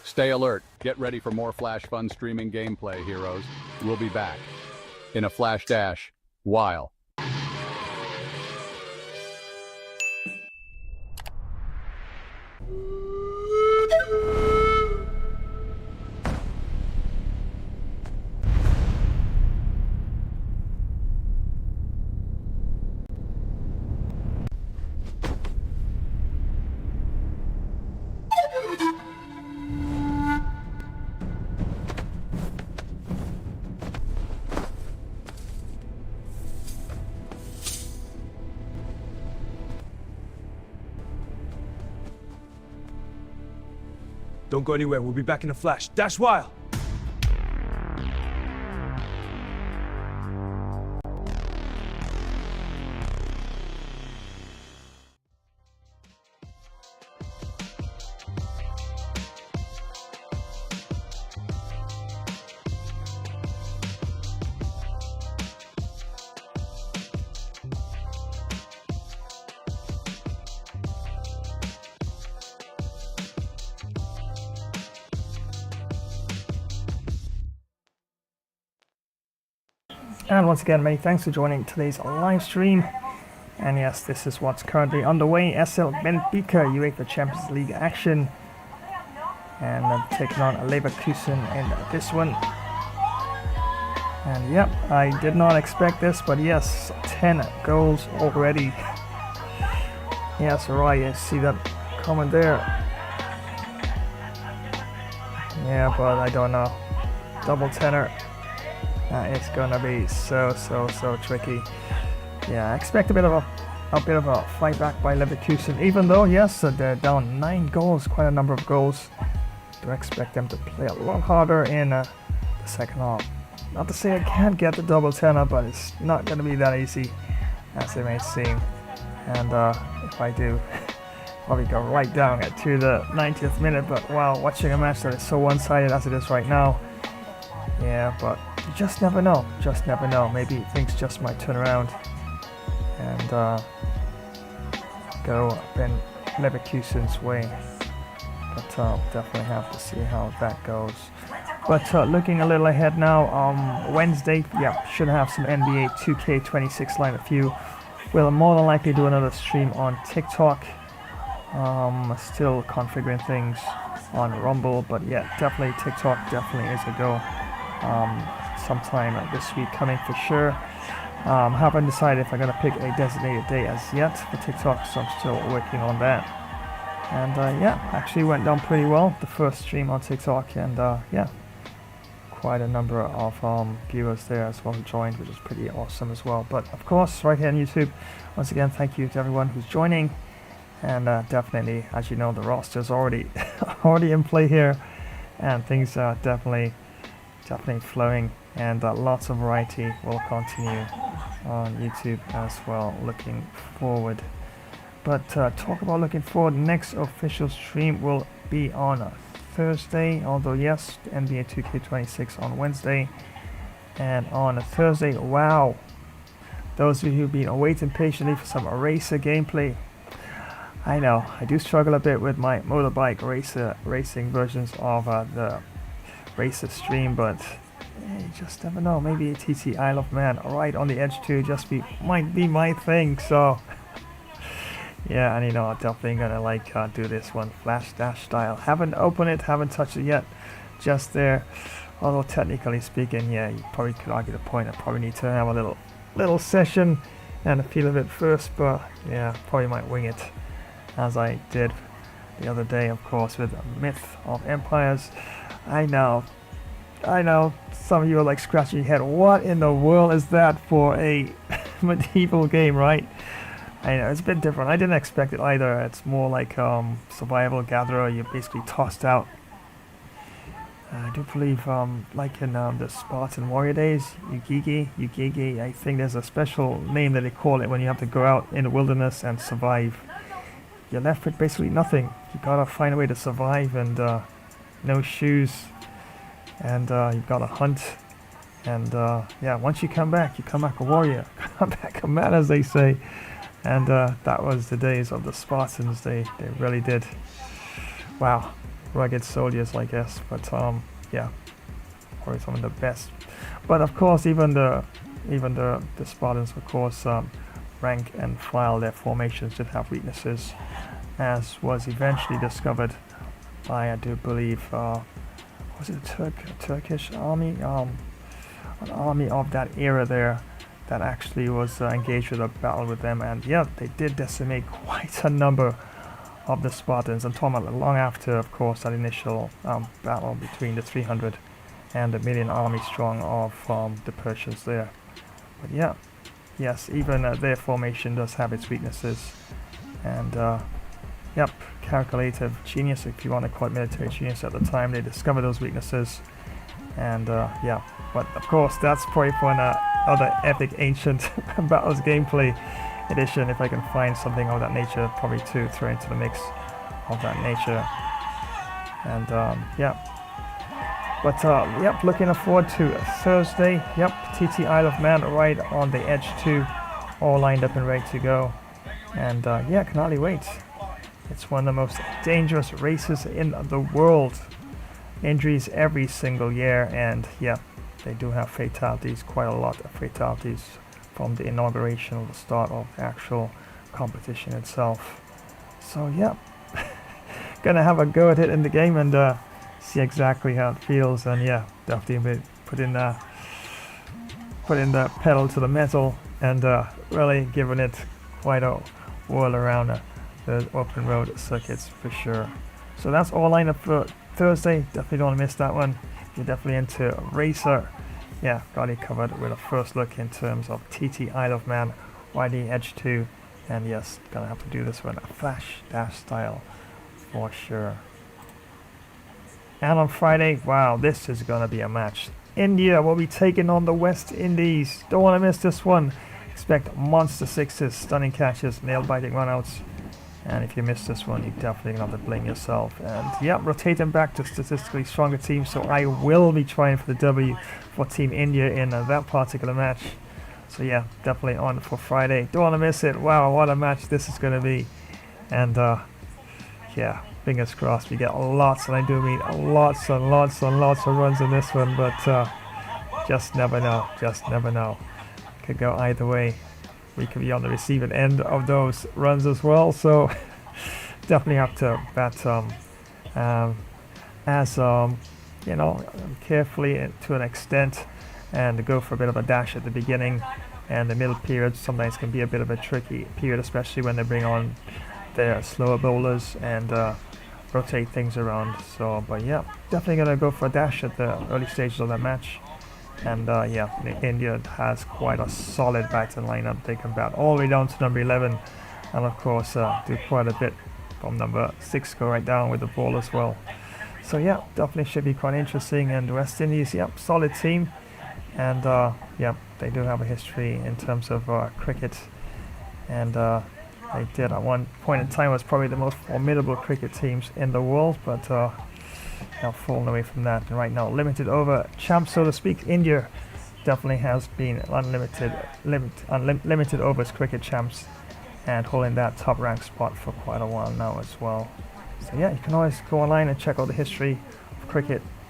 Stay alert. Get ready for more Flash Fun streaming gameplay, heroes. We'll be back in a Flash Dash while. Don't go anywhere. We'll be back in a flash. Dash while. And once again, many thanks for joining today's live stream. And yes, this is what's currently underway. SL Benfica UEFA Champions League action. And taking on Leverkusen in this one. And yep, I did not expect this, but yes, 10 goals already. Yes, right, I see that comment there. Yeah, but I don't know. Double tenor. It's gonna be so tricky. Yeah, I expect a bit of a fight back by Leverkusen, even though yes, they're down 9 goals, quite a number of goals. Do expect them to play a lot harder in the second half. Not to say I can't get the double tenor, but it's not gonna be that easy as it may seem. And if I do, probably go right down to the 90th minute. But while watching a match that is so one-sided as it is right now, yeah, but you just never know. Just never know. Maybe things just might turn around and go in Leverkusen's way. But definitely have to see how that goes. But looking a little ahead now, Wednesday, yeah, should have some NBA 2K26 lineup for you. We'll more than likely do another stream on TikTok. Still configuring things on Rumble, but yeah, definitely TikTok definitely is a go. Sometime this week coming for sure. Haven't decided if I'm going to pick a designated day as yet for TikTok, so I'm still working on that. And yeah, actually went down pretty well, the first stream on TikTok, and yeah, quite a number of viewers there as well who joined, which is pretty awesome as well. But of course, right here on YouTube, once again, thank you to everyone who's joining. And definitely, as you know, the roster's already in play here, and things are definitely flowing, and lots of variety will continue on YouTube as well. Looking forward. But talk about looking forward, next official stream will be on a Thursday, although yes, NBA 2K26 on Wednesday, and on a Thursday, wow, those of you who've been waiting patiently for some racer gameplay. I know, I do struggle a bit with my motorbike racing versions of the racer stream, but you just never know. Maybe a TT Isle of Man right on the edge too might be my thing. So yeah, and you know, I'm definitely gonna do this one Flash Dash style. Haven't opened it, haven't touched it yet, just there. Although technically speaking, yeah, you probably could argue the point. I probably need to have a little session and feel of it first, but yeah, probably might wing it as I did the other day, of course, with Myth of Empires. I know, some of you are like scratching your head, what in the world is that for a medieval game, right? I know, it's a bit different. I didn't expect it either. It's more like survival gatherer. You're basically tossed out. I do believe, like in the Spartan warrior days, Yugigi, I think there's a special name that they call it when you have to go out in the wilderness and survive. you're left with basically nothing. You gotta find a way to survive, and no shoes, and you've got to hunt. And yeah, once you come back a warrior, come back a man, as they say. And that was the days of the Spartans. They really did. Wow, rugged soldiers, I guess. But yeah, probably some of the best. But of course, even the Spartans, of course, rank and file their formations did have weaknesses, as was eventually discovered by, I do believe, was it a Turkish army? An army of that era there that actually was engaged with a battle with them, and yeah, they did decimate quite a number of the Spartans. I'm talking about long after, of course, that initial battle between the 300 and the million army strong of the Persians there. But yeah, yes, even their formation does have its weaknesses, and yep, calculative genius, if you want to call it military genius at the time, they discovered those weaknesses. And yeah, but of course that's probably for another epic ancient battles gameplay edition, if I can find something of that nature, probably to throw into the mix of that nature. And yeah, but yep, looking forward to Thursday. Yep, TT Isle of Man right on the edge too, all lined up and ready to go. And yeah, can hardly wait. It's one of the most dangerous races in the world. Injuries every single year, and yeah, they do have fatalities, quite a lot of fatalities from the inauguration or the start of the actual competition itself. So yeah, gonna have a go at it in the game and see exactly how it feels, and yeah, definitely put in the pedal to the metal and really giving it quite a whirl around the open road circuits for sure. So that's all lined up for Thursday. Definitely don't want to miss that one. If you're definitely into racer, yeah, got it covered with a first look in terms of TT Isle of Man, YD Edge 2, and yes, gonna have to do this one flash dash style for sure. And on Friday, wow, this is gonna be a match. India will be taking on the West Indies. Don't want to miss this one. Expect monster sixes, stunning catches, nail-biting runouts. And if you miss this one, you definitely gonna have to blame yourself. And yeah, rotating back to statistically stronger teams, so I will be trying for the W for Team India in that particular match. So yeah, definitely on for Friday. Don't want to miss it. Wow, what a match this is gonna be. And yeah, fingers crossed we get lots, and I do mean lots and lots and lots of runs in this one, but just never know, just never know. Could go either way. We could be on the receiving end of those runs as well, so definitely have to bat as you know, carefully to an extent, and go for a bit of a dash at the beginning, and the middle period sometimes can be a bit of a tricky period, especially when they bring on their slower bowlers and rotate things around. So but yeah, definitely gonna go for a dash at the early stages of that match. And yeah, India has quite a solid batting lineup. They can bat all the way down to number 11, and of course do quite a bit from number 6, go right down with the ball as well. So yeah, definitely should be quite interesting. And the West Indies, yep, solid team, and yeah, they do have a history in terms of cricket, and they did at one point in time was probably the most formidable cricket teams in the world, but now fallen away from that, and right now limited over champs, so to speak. India definitely has been unlimited overs cricket champs, and holding that top ranked spot for quite a while now as well. So yeah, you can always go online and check out the history of cricket